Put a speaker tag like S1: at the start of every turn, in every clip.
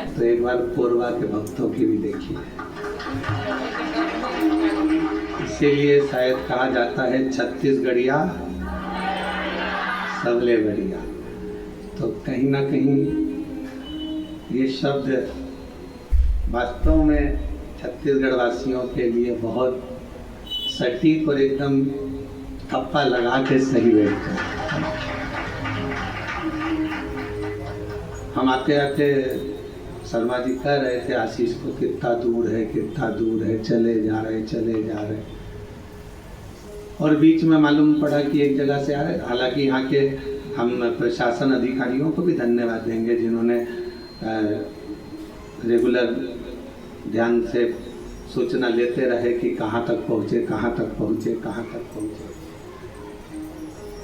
S1: तो एक बार कोरबा के भक्तों की भी देखिए। इसीलिए शायद कहा जाता है छत्तीसगढ़िया सबले बढ़िया। तो कहीं ना कहीं ये शब्द वास्तव में छत्तीसगढ़ वासियों के लिए बहुत सटीक और एकदम थप्पा लगा के सही बैठते हैं। हम आते आते शर्मा जी कह रहे थे आशीष को कितना दूर है, चले जा रहे। और बीच में मालूम पड़ा कि एक जगह से आ रहे। हालांकि यहाँ के हम प्रशासन अधिकारियों को भी धन्यवाद देंगे जिन्होंने रेगुलर ध्यान से सूचना लेते रहे कि कहाँ तक पहुँचे।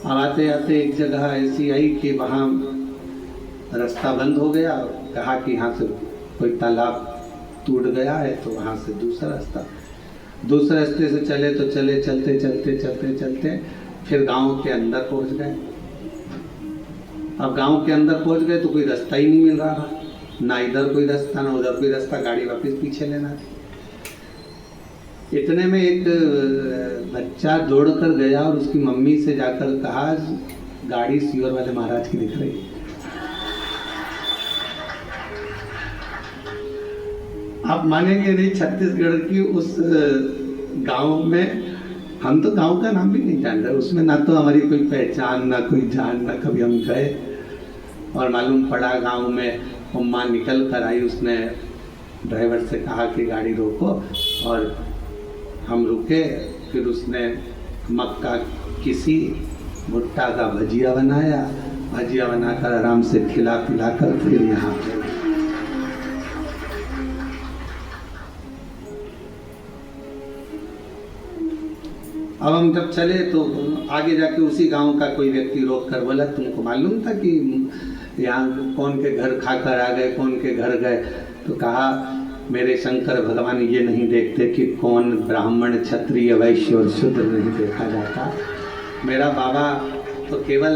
S1: अब आते आते एक जगह ऐसी आई कि वहाँ रास्ता बंद हो गया। कहा कि यहाँ से कोई तालाब टूट गया है, तो वहाँ से दूसरे रास्ते से चलते फिर गांव के अंदर पहुँच गए। अब गांव के अंदर पहुँच गए तो कोई रास्ता ही नहीं मिल रहा, ना इधर कोई रास्ता ना उधर कोई रास्ता, गाड़ी वापस पीछे लेना थी। इतने में एक बच्चा दौड़ कर गया और उसकी मम्मी से जाकर कहा गाड़ी सियोर वाले महाराज की दिख रही। आप मानेंगे नहीं, छत्तीसगढ़ की उस गांव में हम तो गांव का नाम भी नहीं जान रहे, उसमें ना तो हमारी कोई पहचान ना कोई जान, ना कभी हम गए। और मालूम पड़ा गांव में उम्मा निकल कर आई, उसने ड्राइवर से कहा कि गाड़ी रोको, और हम रुके। फिर उसने मक्का किसी भुट्टा का भजिया बनाकर आराम से खिला पिला कर फिर यहाँ पे। अब हम जब चले तो आगे जाके उसी गांव का कोई व्यक्ति रोक कर बोला तुमको मालूम था कि यहाँ कौन के घर खाकर आ गए, कौन के घर गए? तो कहा मेरे शंकर भगवान ये नहीं देखते कि कौन ब्राह्मण, क्षत्रिय, वैश्य और शूद्र नहीं देखा जाता। मेरा बाबा तो केवल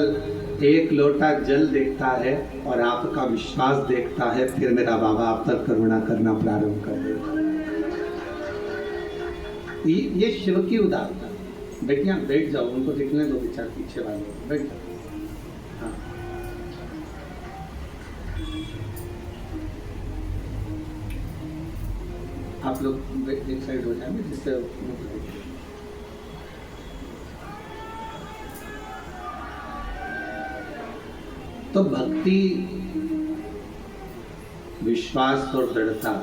S1: एक लोटा जल देखता है और आपका विश्वास देखता है, फिर मेरा बाबा आप पर करुणा करना प्रारंभ कर देता। ये शिव की उदारता। बेटियां बैठ जाओ, उनको देखने दो, बेचार पीछे वाले बैठ जाओ। हाँ। आप लोग एक साइड हो जाएंगे जिससे तो भक्ति, विश्वास और दृढ़ता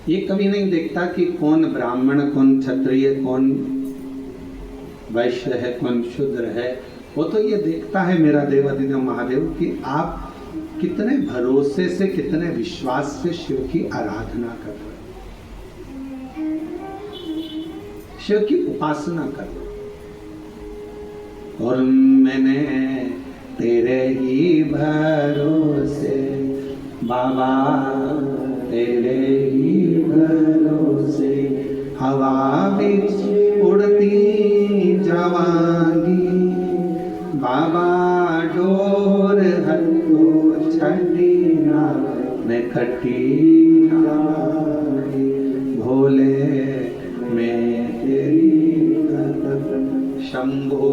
S1: ये कभी नहीं देखता कि कौन ब्राह्मण, कौन क्षत्रिय, कौन वैश्य है, कौन शूद्र है। वो तो ये देखता है मेरा देवाधिदेव महादेव कि आप कितने भरोसे से, कितने विश्वास से शिव की आराधना कर रहे हो, शिव की उपासना कर रहे हो। और मैंने तेरे ही भरोसे बाबा, तेरे ही भरोसे हवा बिच उड़ती जावांगी बाबा, डोर हथो छड़ी ना मैं कटी जावांगी, भोले मैं तेरी भक्त, शंभो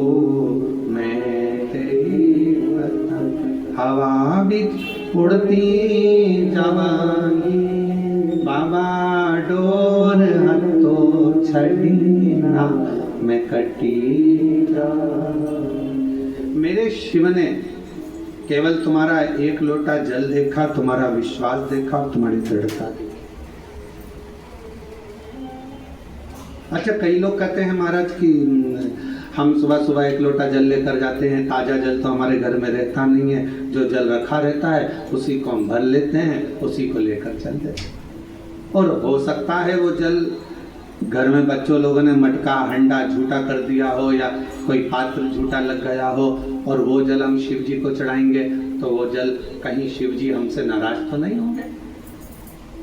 S1: मैं तेरी भक्त, हवा बिच उड़ती जावांगी बाबा, डोर हथो छड़ी ना मैं कटी जावांगी। मेरे शिव ने केवल तुम्हारा एक लोटा जल देखा, तुम्हारा विश्वास देखा और तुम्हारी दृढ़ता देखी। अच्छा, कई लोग कहते हैं महाराज कि हम सुबह सुबह एक लोटा जल लेकर जाते हैं, ताज़ा जल तो हमारे घर में रहता नहीं है, जो जल रखा रहता है उसी को हम भर लेते हैं, उसी को लेकर चल देते हैं। और हो सकता है वो जल घर में बच्चों लोगों ने मटका, हंडा झूठा कर दिया हो, या कोई पात्र झूठा लग गया हो, और वो जल हम शिव जी को चढ़ाएंगे तो वो जल कहीं शिव जी हमसे नाराज तो नहीं होंगे।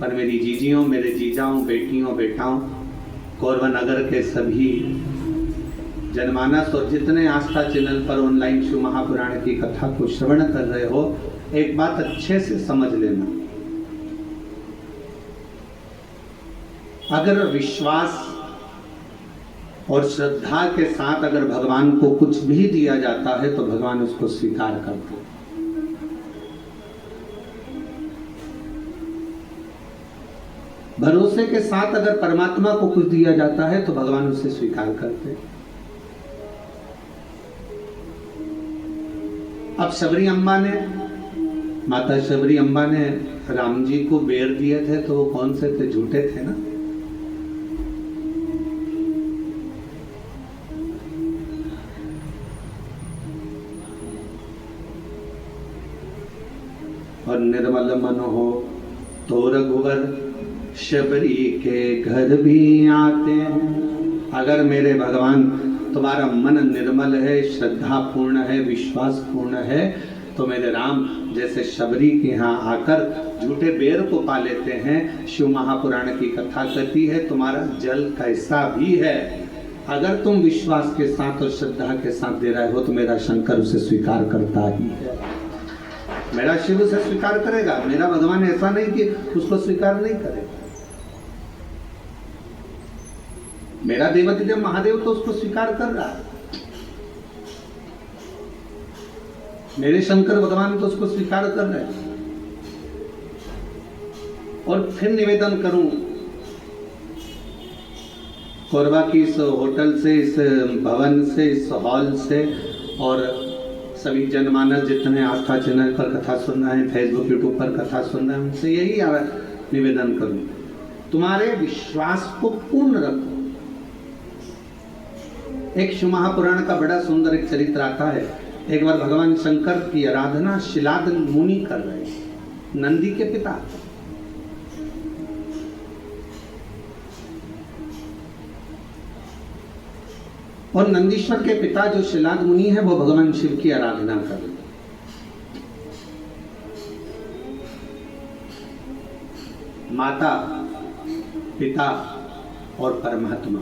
S1: पर मेरी जीजियों, मेरे जीजाओं, बेटियों, बेटाओं, कोरबा नगर के सभी जनमानस और जितने आस्था चैनल पर ऑनलाइन शिव महापुराण की कथा को श्रवण कर रहे हो, एक बात अच्छे से समझ लेना। अगर विश्वास और श्रद्धा के साथ अगर भगवान को कुछ भी दिया जाता है तो भगवान उसको स्वीकार करते हैं। भरोसे के साथ अगर परमात्मा को कुछ दिया जाता है तो भगवान उसे स्वीकार करते हैं। अब शबरी अम्बा ने, माता शबरी अम्बा ने राम जी को बेर दिए थे तो वो कौन से थे? झूठे थे ना। और निर्मल मन हो तो रघुवर शबरी के घर भी आते हैं। अगर मेरे भगवान तुम्हारा मन निर्मल है, श्रद्धा पूर्ण है, विश्वास पूर्ण है, तो मेरे राम जैसे शबरी के यहाँ आकर झूठे बेर को पा लेते हैं। शिव महापुराण की कथा कहती है तुम्हारा जल कैसा भी है, अगर तुम विश्वास के साथ और श्रद्धा के साथ दे रहे हो तो मेरा शंकर उसे स्वीकार करता ही है। मेरा शिव उसे स्वीकार करेगा। मेरा भगवान ऐसा नहीं कि उसको स्वीकार नहीं करेगा। मेरा देवाधिदेव महादेव तो उसको स्वीकार कर रहा है। मेरे शंकर भगवान तो उसको स्वीकार कर रहे हैं। और फिर निवेदन करूं, कोरबा की इस होटल से, इस भवन से, इस हॉल से और सभी जनमानस जितने आस्था चैनल पर कथा सुन रहे हैं, फेसबुक यूट्यूब पर कथा सुन रहे हैं, उनसे यही निवेदन करूं, तुम्हारे विश्वास को पूर्ण रखो। एक शिव महापुराण का बड़ा सुंदर एक चरित्र आता है। एक बार भगवान शंकर की आराधना शिलाद मुनि कर रहे, नंदी के पिता। और नंदीश्वर के पिता जो शिलाद मुनि है वो भगवान शिव की आराधना कर रहे। माता, पिता और परमात्मा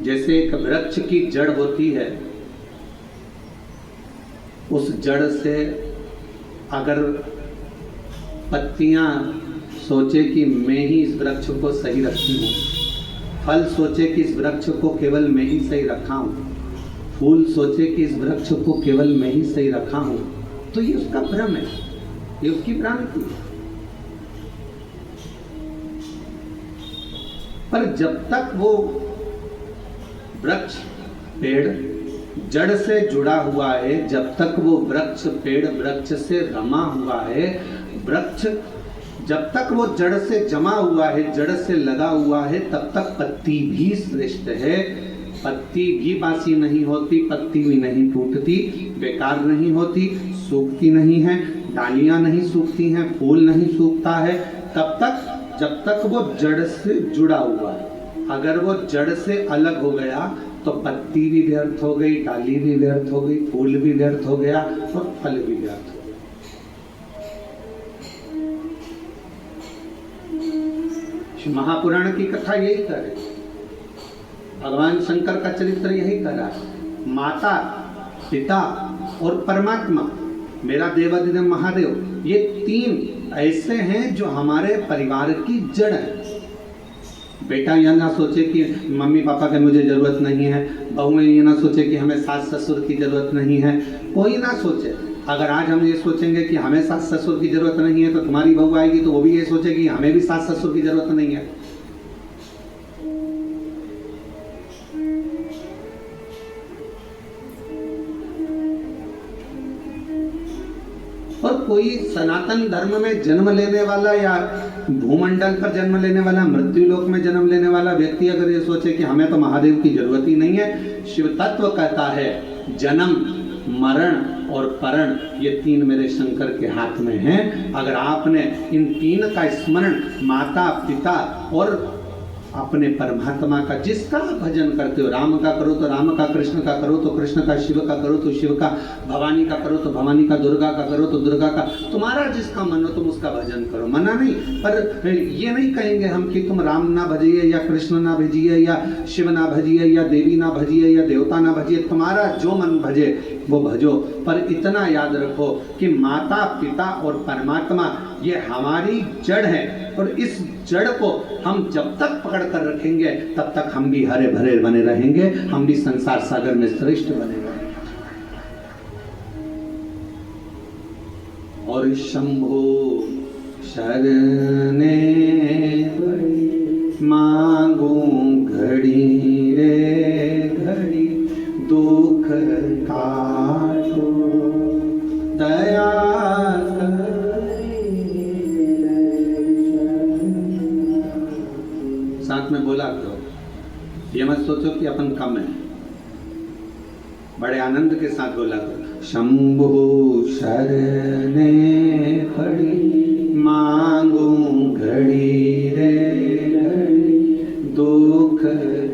S1: जैसे एक वृक्ष की जड़ होती है, उस जड़ से अगर पत्तियां सोचे कि मैं ही इस वृक्ष को सही रखती हूँ, फल सोचे कि इस वृक्ष को केवल मैं ही सही रखा हूँ, फूल सोचे कि इस वृक्ष को केवल मैं ही सही रखा हूँ, तो ये उसका भ्रम है, ये उसकी भ्रांति है। पर जब तक वो वृक्ष पेड़ जड़ से जुड़ा हुआ है, जब तक वो वृक्ष पेड़ वृक्ष से रमा हुआ है, वृक्ष जब तक वो जड़ से जमा हुआ है, जड़ से लगा हुआ है, तब तक पत्ती भी श्रेष्ठ है। पत्ती भी बासी नहीं होती, पत्ती भी नहीं टूटती, बेकार नहीं होती, सूखती नहीं है, डालियां नहीं सूखती हैं, फूल नहीं सूखता है, तब तक जब तक वो जड़ से जुड़ा हुआ है। अगर वो जड़ से अलग हो गया तो पत्ती भी व्यर्थ हो गई, डाली भी व्यर्थ हो गई, फूल भी व्यर्थ हो गया और फल भी व्यर्थ हो गया। महापुराण की कथा यही कर रही, भगवान शंकर का चरित्र यही कर रहा है। माता, पिता और परमात्मा, मेरा देवाधिदेव महादेव, ये तीन ऐसे हैं जो हमारे परिवार की जड़ है। बेटा यह ना सोचे कि मम्मी पापा की मुझे ज़रूरत नहीं है, बहू ये ना सोचे कि हमें सास ससुर की ज़रूरत नहीं है, कोई ना सोचे। अगर आज हम ये सोचेंगे कि हमें सास ससुर की ज़रूरत नहीं है तो तुम्हारी बहू आएगी तो वो भी ये सोचेगी हमें भी सास ससुर की ज़रूरत नहीं है। और कोई सनातन धर्म में जन्म लेने वाला या भूमंडल पर जन्म लेने वाला, मृत्यु लोक में जन्म लेने वाला व्यक्ति अगर ये सोचे कि हमें तो महादेव की जरूरत ही नहीं है, शिव तत्व कहता है जन्म, मरण और परण ये तीन मेरे शंकर के हाथ में हैं। अगर आपने इन तीन का स्मरण माता, पिता और अपने परमात्मा का, जिसका भजन करते हो, राम का करो तो राम का, कृष्ण का करो तो कृष्ण का, शिव का करो तो शिव का, भवानी का करो तो भवानी का, दुर्गा का करो तो दुर्गा का, तुम्हारा जिसका मन हो तुम उसका भजन करो, मना नहीं। पर ये नहीं कहेंगे हम कि तुम राम ना भजिए या कृष्ण ना भजिए या शिव ना भजिए या देवी ना भजिए या देवता ना भजिए, तुम्हारा जो मन भजे, वो भजो। पर इतना याद रखो कि माता पिता और परमात्मा ये हमारी जड़ है, और इस जड़ को हम जब तक पकड़ कर रखेंगे तब तक हम भी हरे भरे बने रहेंगे, हम भी संसार सागर में श्रेष्ठ बने रहेंगे। और शंभो शरणे मांगू घड़ी रे घड़ी, दुख काटो दया साथ में बोला करो। ये मत सोचो कि अपन कम है, बड़े आनंद के साथ बोला करो। शंभु शरणे पड़ी मांगू घड़ी रे घड़ी, दुख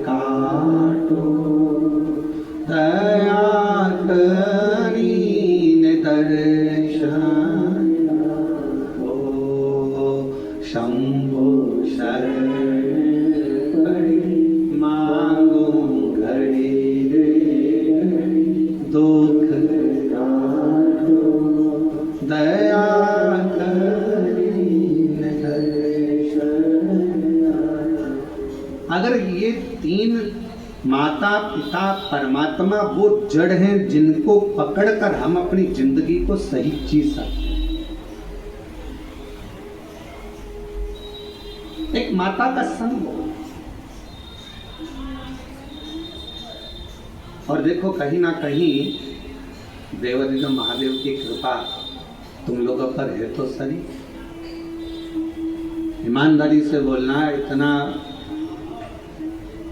S1: काटो दया करीन दर्शन हो। शंभु शरणे पड़ी मांगू घड़ी रे घड़ी, दुख दया अगर ये तीन माता पिता परमात्मा वो जड़ हैं जिनको पकड़कर हम अपनी जिंदगी को सही जी सकते हैं। एक माता का संग हो, और देखो कहीं ना कहीं देवादिदेव महादेव की कृपा तुम लोगों पर है तो सही। ईमानदारी से बोलना, इतना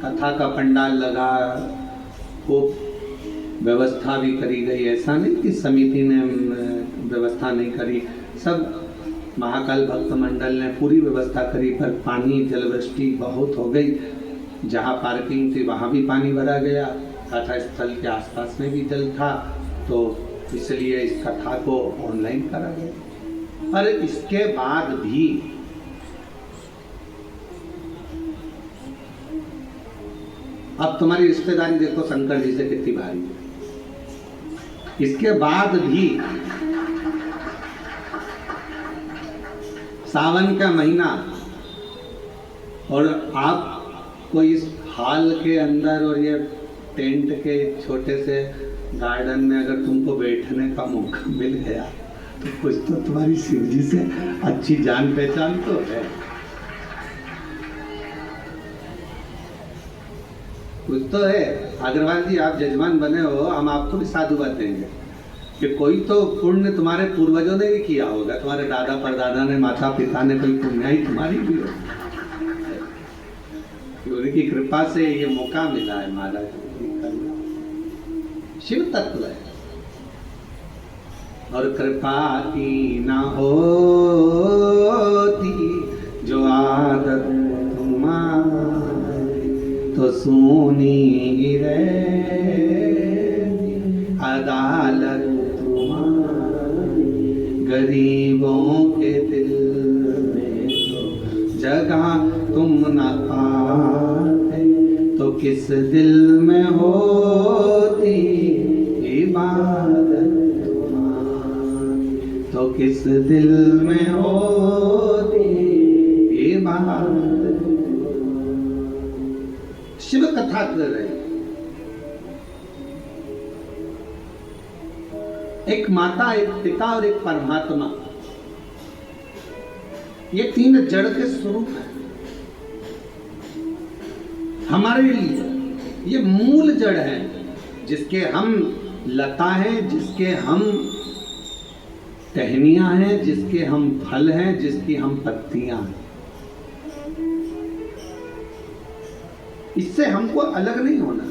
S1: कथा का पंडाल लगा, खूब व्यवस्था भी करी गई, ऐसा नहीं कि समिति ने व्यवस्था नहीं करी, सब महाकाल भक्त मंडल ने पूरी व्यवस्था करी, पर पानी जलवृष्टि बहुत हो गई। जहाँ पार्किंग थी वहाँ भी पानी भरा गया, कथा स्थल के आसपास में भी जल था, तो इसलिए इस कथा को ऑनलाइन करा गया। पर इसके बाद भी अब तुम्हारी रिश्तेदारी देखो शंकर जी से कितनी भारी है। इसके बाद भी सावन का महीना, और आपको इस हॉल के अंदर और ये टेंट के छोटे से गार्डन में अगर तुमको बैठने का मौका मिल गया तो कुछ तो तुम्हारी शिव जी से अच्छी जान पहचान तो है, कुछ तो है। अग्रवाल जी आप जजमान बने हो, हम आपको भी साधुवाद देंगे कि कोई तो पुण्य तुम्हारे पूर्वजों ने भी किया होगा, तुम्हारे दादा परदादा ने, माता पिता ने, कोई पुण्याई तुम्हारी भी हो, उनकी कृपा से ये मौका मिला है महाराज। शिव तत्व है, और कृपा की ना होती जो आदत तुम्हारी, तो सुनी रे अदालत तुम्हारी, गरीबों के दिल में तो जगह तुम न पाते, तो किस दिल में होती इबादत तुम्हारी, तो किस दिल में होती इबादत। शिव कथा कर रहे, एक माता, एक पिता और एक परमात्मा, ये तीन जड़ के स्वरूप हैं हमारे लिए। ये मूल जड़ है जिसके हम लता हैं, जिसके हम टहनियां हैं, जिसके हम फल हैं, जिसकी हम पत्तियां हैं। इससे हमको अलग नहीं होना।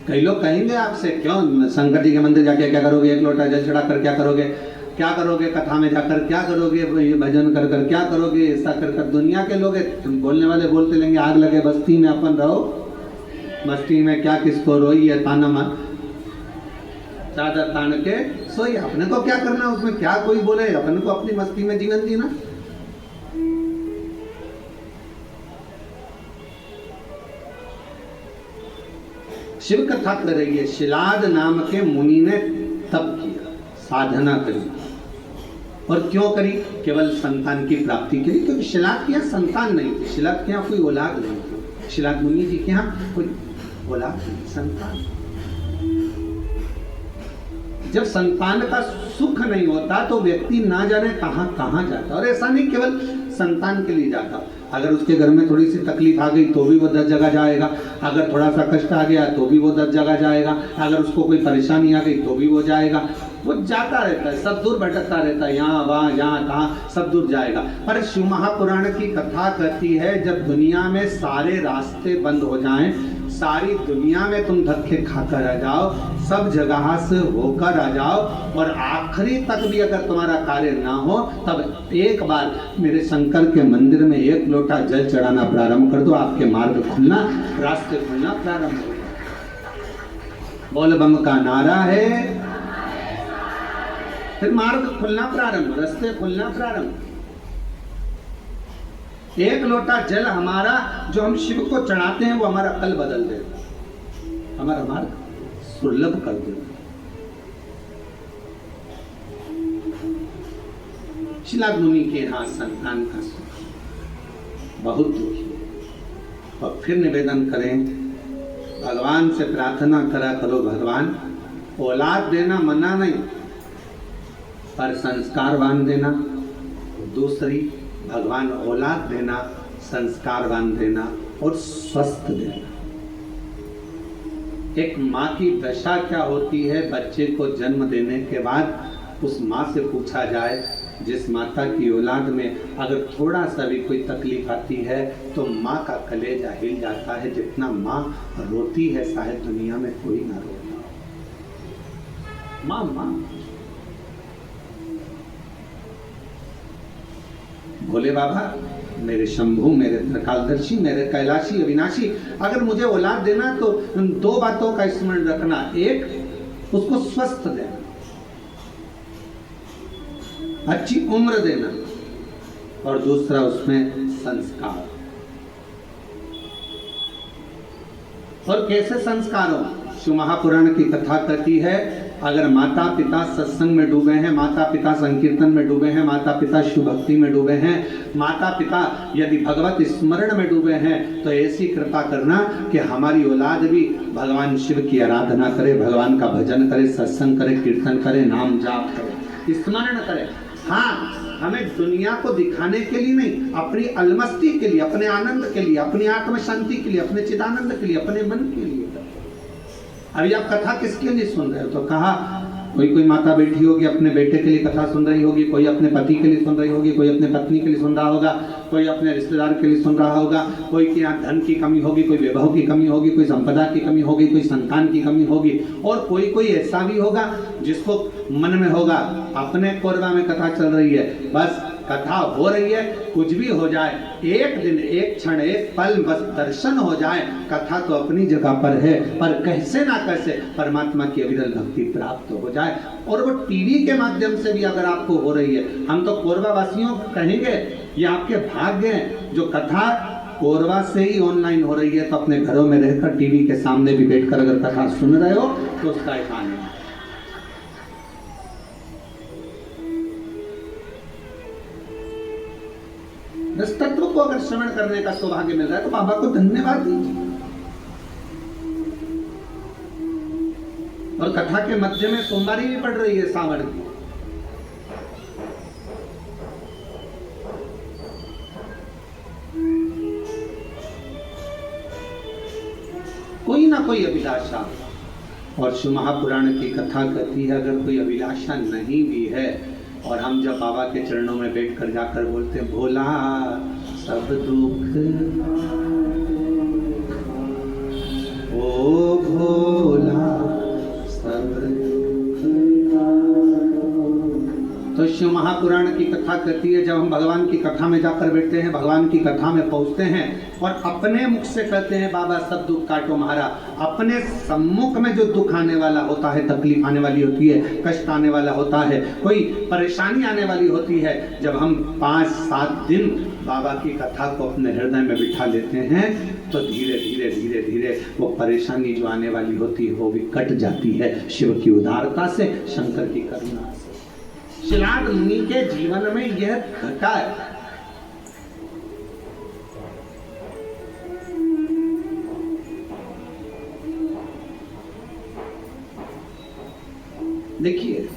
S1: कई लोग कहेंगे आपसे, क्यों शंकर जी के मंदिर जाके क्या करोगे, एक लोटा जल चढ़ाकर क्या करोगे, क्या करोगे कथा में जाकर, क्या करोगे भजन कर कर, क्या करोगे ऐसा कर कर। दुनिया के लोग बोलने वाले बोलते लेंगे, आग लगे बस्ती में अपन रहो, मस्ती में क्या किसको रोई है, ताना मत चादर तान के सोई। अपने को क्या करना, उसमें क्या कोई बोले, अपने को अपनी मस्ती में जीवन जीना। शिव कथा कर रही है, शिलाद नाम के मुनि ने तप किया, साधना करी। और क्यों करी? केवल संतान की प्राप्ति के लिए, क्योंकि शिलाद के यहाँ संतान नहीं थी, शिलाद के यहाँ कोई औलाद नहीं थी, शिलाद मुनि जी के यहाँ कोई औलाद नहीं, संतान। जब संतान का सुख नहीं होता तो व्यक्ति ना जाने कहां कहां जाता। और ऐसा नहीं केवल संतान के लिए जाता, अगर उसके घर में थोड़ी सी तकलीफ आ गई तो भी वो 10 जगह जाएगा, अगर थोड़ा सा कष्ट आ गया तो भी वो 10 जगह जाएगा, अगर उसको कोई परेशानी आ गई तो भी वो जाएगा, वो जाता रहता है, सब दूर भटकता रहता है, यहाँ वहाँ यहाँ कहाँ, सब दूर जाएगा। पर शिव महापुराण की कथा कहती है जब दुनिया में सारे रास्ते बंद हो जाएं, सारी दुनिया में तुम धक्के खाकर आ जाओ, सब जगह से होकर आ जाओ, और आखिरी तक भी अगर तुम्हारा कार्य ना हो, तब एक बार मेरे शंकर के मंदिर में 1 लोटा जल चढ़ाना प्रारंभ कर दो, आपके मार्ग खुलना, रास्ते खुलना प्रारंभ हो। बोल बम का नारा है, फिर मार्ग खुलना प्रारंभ, रास्ते खुलना प्रारंभ। 1 लोटा जल हमारा जो हम शिव को चढ़ाते हैं वो हमारा कल बदल देगा, हमारा मार्ग सुलभ कर देगा। शिलाद मुनि के यहाँ संतान का सुख बहुत दुखी, और फिर निवेदन करें, भगवान से प्रार्थना करा करो, भगवान औलाद देना मना नहीं, पर संस्कारवान देना। दूसरी, भगवान औलाद देना, संस्कारवान देना और स्वस्थ देना। एक माँ की दशा क्या होती है, बच्चे को जन्म देने के बाद उस माँ से पूछा जाए, जिस माता की औलाद में अगर थोड़ा सा भी कोई तकलीफ आती है तो माँ का कलेजा हिल जाता है, जितना माँ रोती है शायद दुनिया में कोई ना रोता। माँ माँ भोले बाबा, मेरे शंभू, मेरे त्रिकालदर्शी, मेरे कैलाशी अविनाशी, अगर मुझे औलाद देना तो 2 बातों का स्मरण रखना। एक, उसको स्वस्थ देना, अच्छी उम्र देना, और दूसरा उसमें संस्कार। और कैसे संस्कार हो? शिव महापुराण की कथा कहती है, अगर माता पिता सत्संग में डूबे हैं, माता पिता संकीर्तन में डूबे हैं, माता पिता शिव भक्ति में डूबे हैं, माता पिता यदि भगवत स्मरण में डूबे हैं, तो ऐसी कृपा करना कि हमारी औलाद भी भगवान शिव की आराधना करे, भगवान का भजन करे, सत्संग करे, कीर्तन करे, नाम जाप करे, स्मरण करे। हाँ, हमें दुनिया को दिखाने के लिए नहीं, अपनी अलमस्ती के लिए, अपने आनंद के लिए, अपनी आत्म शांति के लिए, अपने चिदानंद के लिए, अपने मन के लिए। अभी आप कथा किसके लिए सुन रहे हो? तो कहा कोई माता बैठी होगी अपने बेटे के लिए कथा सुन रही होगी, कोई अपने पति के लिए सुन रही होगी, कोई अपने पत्नी के लिए सुन रहा होगा, कोई अपने रिश्तेदार के लिए सुन रहा होगा, कोई के यहाँ धन की कमी होगी, कोई वैभव की कमी होगी, कोई संपदा की कमी होगी, कोई संतान की कमी होगी, और कोई ऐसा भी होगा जिसको मन में होगा अपने कोरबा में कथा चल रही है, बस कथा हो रही है, कुछ भी हो जाए, एक दिन, एक क्षण, एक पल बस दर्शन हो जाए, कथा तो अपनी जगह पर है, पर कैसे ना कैसे परमात्मा की अविरल भक्ति प्राप्त हो जाए। और वो टीवी के माध्यम से भी अगर आपको हो रही है, हम तो कोरबा वासियों कहेंगे ये आपके भाग्य हैं, जो कथा कोरबा से ही ऑनलाइन हो रही है, तो अपने घरों में रहकर टीवी के सामने भी बैठकर अगर कथा सुन रहे हो तो उसका एक आनंद है। इस तत्व को अगर श्रवण करने का सौभाग्य मिल रहा है तो बाबा को धन्यवाद दीजिए। और कथा के मध्य में सोमवारी भी पड़ रही है सावन की। कोई ना कोई अभिलाषा, और शिव महापुराण की कथा कहती है अगर कोई अभिलाषा नहीं भी है, और हम जब बाबा के चरणों में बैठकर जाकर बोलते हैं भोला सब दुख, ओ भोला सब दुख, तो शिव महापुराण की कथा कहती है, जब हम भगवान की कथा में जाकर बैठते हैं, भगवान की कथा में पहुंचते हैं और अपने मुख से कहते हैं बाबा सब दुख काटो महारा, अपने सम्मुख में जो दुख आने वाला होता है, तकलीफ आने वाली होती है, कष्ट आने वाला होता है, कोई परेशानी आने वाली होती है, जब हम 5-7 दिन बाबा की कथा को अपने हृदय में बिठा लेते हैं तो धीरे धीरे धीरे धीरे वो परेशानी जो आने वाली होती है वो भी कट जाती है, शिव की उदारता से, शंकर की करुणा से। शिलाद मुनि के जीवन में यह घटा है। देखिए,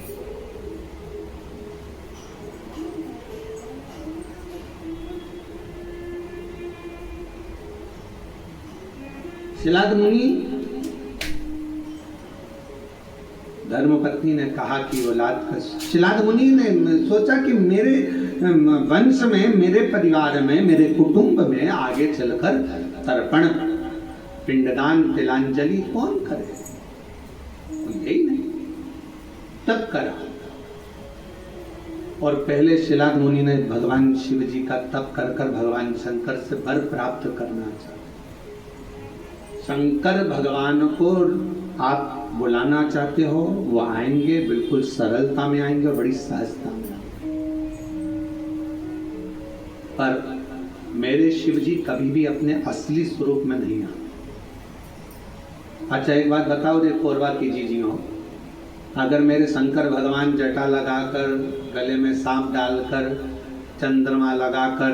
S1: शिलाद मुनि, धर्मपत्नी ने कहा कि औलाद का, शिलाद मुनि ने सोचा कि मेरे वंश में, मेरे परिवार में, मेरे कुटुंब में आगे चलकर तर्पण, पिंडदान, तिलांजलि कौन करे? यही नहीं, तब करा। और पहले शिलाद मुनि ने भगवान शिव जी का तप कर कर भगवान शंकर से वर प्राप्त करना चाहा। शंकर भगवान को आप बुलाना चाहते हो, वो आएंगे, बिल्कुल सरलता में आएंगे और बड़ी सहजता में आएंगे। पर मेरे शिव जी कभी भी अपने असली स्वरूप में नहीं आते। अच्छा एक बात बताओ रे कोरबा की जीजियों, अगर मेरे शंकर भगवान जटा लगाकर, गले में सांप डालकर, चंद्रमा लगाकर,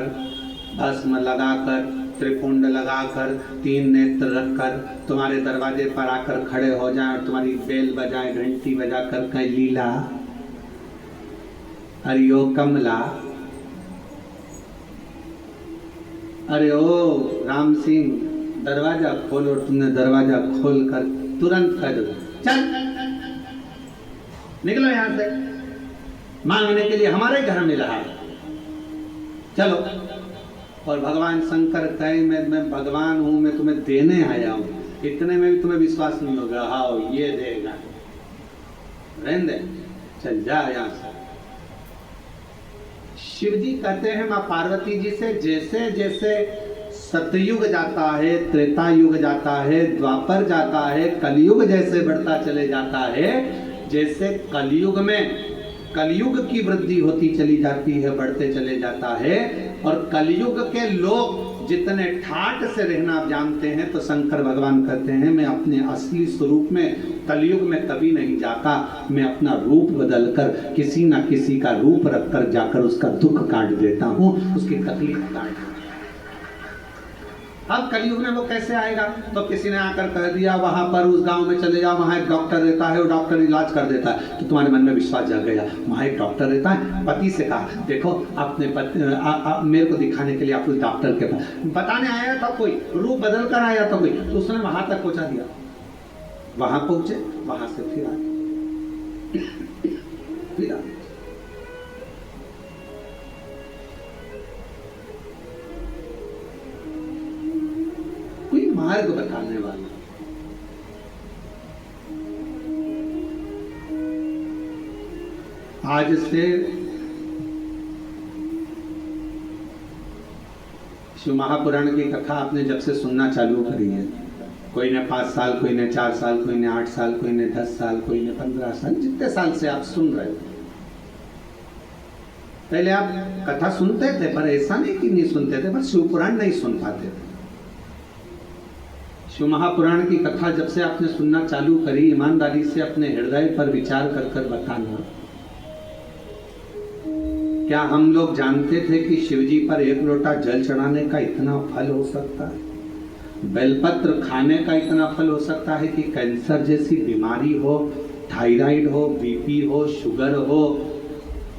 S1: भस्म लगाकर, त्रिपुंड लगाकर, 3 नेत्र रखकर तुम्हारे दरवाजे पर आकर खड़े हो जाए और तुम्हारी बेल बजाए, घंटी बजाकर कहें लीला, अरे ओ कमला, अरे ओ राम सिंह, दरवाजा खोलो, तुमने दरवाजा खोल कर तुरंत कह दो चल निकलो यहां से, मांगने के लिए हमारे घर में रहा, चलो। और भगवान शंकर कहे मैं भगवान हूं, मैं तुम्हें देने आया हूं। इतने में भी तुम्हें विश्वास नहीं होगा, हाँ ये देगा, रहने दे, चल जा यहां से। शिव जी कहते हैं मां पार्वती जी से, जैसे जैसे सतयुग जाता है, त्रेता युग जाता है, द्वापर जाता है, कलयुग जैसे बढ़ता चले जाता है, जैसे कलयुग में कलयुग की वृद्धि होती चली जाती है, बढ़ते चले जाता है, और कलयुग के लोग जितने ठाट से रहना जानते हैं, तो शंकर भगवान कहते हैं मैं अपने असली स्वरूप में कलयुग में कभी नहीं जाता, मैं अपना रूप बदलकर किसी ना किसी का रूप रखकर जाकर उसका दुख काट देता हूं, उसकी तकलीफ काट देता हूं। अब कलयुग में वो कैसे आएगा? तो किसी ने आकर कह दिया वहां पर उस गांव में चले जाओ, वहां एक डॉक्टर रहता है, वो डॉक्टर इलाज कर देता है, तो तुम्हारे मन में विश्वास जाग गया, वहां एक डॉक्टर रहता है। पति से कहा देखो अपने मेरे को दिखाने के लिए आप उस डॉक्टर के पास, बताने आया था कोई, रूप बदल कर आया था कोई, तो उसने वहां तक पहुंचा दिया, वहां पहुंचे, वहां से फिर आ गए। मार्ग बताने वाला। आज से शिव महापुराण की कथा आपने जब से सुनना चालू करी है, कोई ने 5 साल, कोई ने 4 साल, कोई ने 8 साल, कोई ने 10 साल, कोई ने 15 साल, जितने साल से आप सुन रहे हो, पहले आप कथा सुनते थे, पर ऐसा नहीं कि नहीं सुनते थे, पर शिव पुराण नहीं सुन पाते थे। शिव महापुराण की कथा जब से आपने सुनना चालू करी, ईमानदारी से अपने हृदय पर विचार कर कर बताना, क्या हम लोग जानते थे कि शिवजी पर 1 लोटा जल चढ़ाने का इतना फल हो सकता है? बेलपत्र खाने का इतना फल हो सकता है कि कैंसर जैसी बीमारी हो, थायराइड हो, बीपी हो, शुगर हो,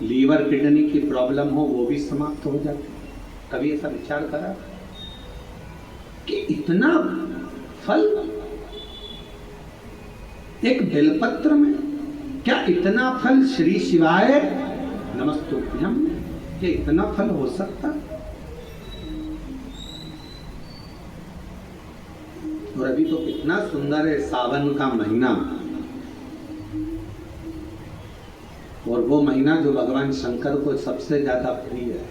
S1: लीवर किडनी की प्रॉब्लम हो, वो भी समाप्त हो जाती। कभी ऐसा विचार करा कि इतना फल एक बेलपत्र में, क्या इतना फल श्री शिवाय नमस्तुभ्यम, क्या इतना फल हो सकता? और अभी तो कितना सुंदर है सावन का महीना, और वो महीना जो भगवान शंकर को सबसे ज्यादा प्रिय है,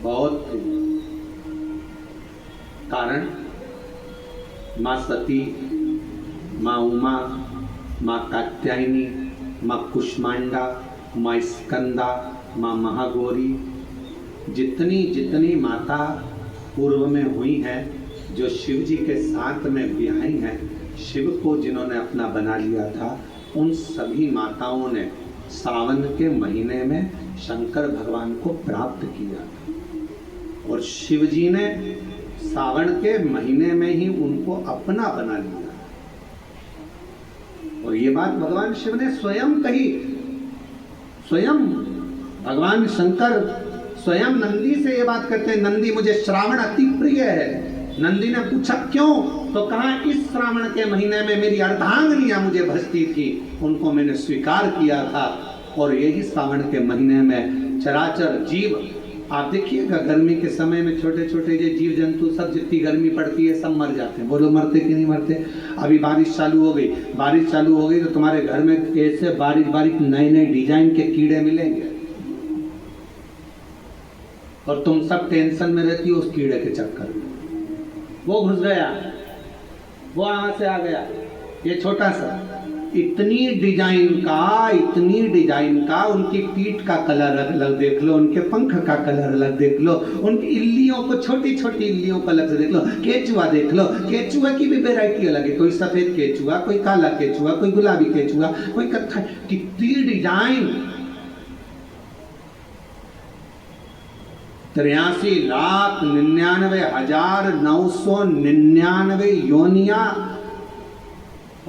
S1: बहुत प्रिय। कारण माँ सती, माँ उमा, माँ कात्यायनी, माँ कुष्मांडा, माँ स्कंदा, माँ महागौरी, जितनी जितनी माता पूर्व में हुई हैं, जो शिव जी के साथ में ब्याही हैं, शिव को जिन्होंने अपना बना लिया था, उन सभी माताओं ने सावन के महीने में शंकर भगवान को प्राप्त किया और शिव जी ने सावन के महीने में ही उनको अपना बना लिया। और ये बात भगवान शिव ने स्वयं कही। स्वयं भगवान शंकर स्वयं नंदी से ये बात करते हैं, नंदी मुझे श्रावण अति प्रिय है। नंदी ने पूछा क्यों, तो कहा इस श्रावण के महीने में मेरी अर्धांगिनियां मुझे भजती थी, उनको मैंने स्वीकार किया था। और यही श्रावण के महीने में चराचर जीव, आप देखिएगा गर्मी के समय में छोटे छोटे जो जीव जंतु सब, जितनी गर्मी पड़ती है सब मर जाते हैं। बोलो मरते कि नहीं मरते? अभी बारिश चालू हो गई, बारिश चालू हो गई तो तुम्हारे घर में कैसे बारीक बारीक नए नए डिजाइन के कीड़े मिलेंगे और तुम सब टेंशन में रहती हो उस कीड़े के चक्कर में। वो घुस गया, वो वहां से आ गया, ये छोटा सा, इतनी डिजाइन का, उनकी पीठ का कलर अलग देख लो, उनके पंख का कलर अलग देख लो, उनकी इल्लियों को, छोटी छोटी इल्लियों को अलग से देख लो, केचुआ देख लो, केचुआ की भी वैरायटी अलग है, कोई सफेद केचुआ, कोई काला केचुआ, कोई गुलाबी केचुआ, कोई कत्था, कितनी डिजाइन। 83,99,999 योनिया,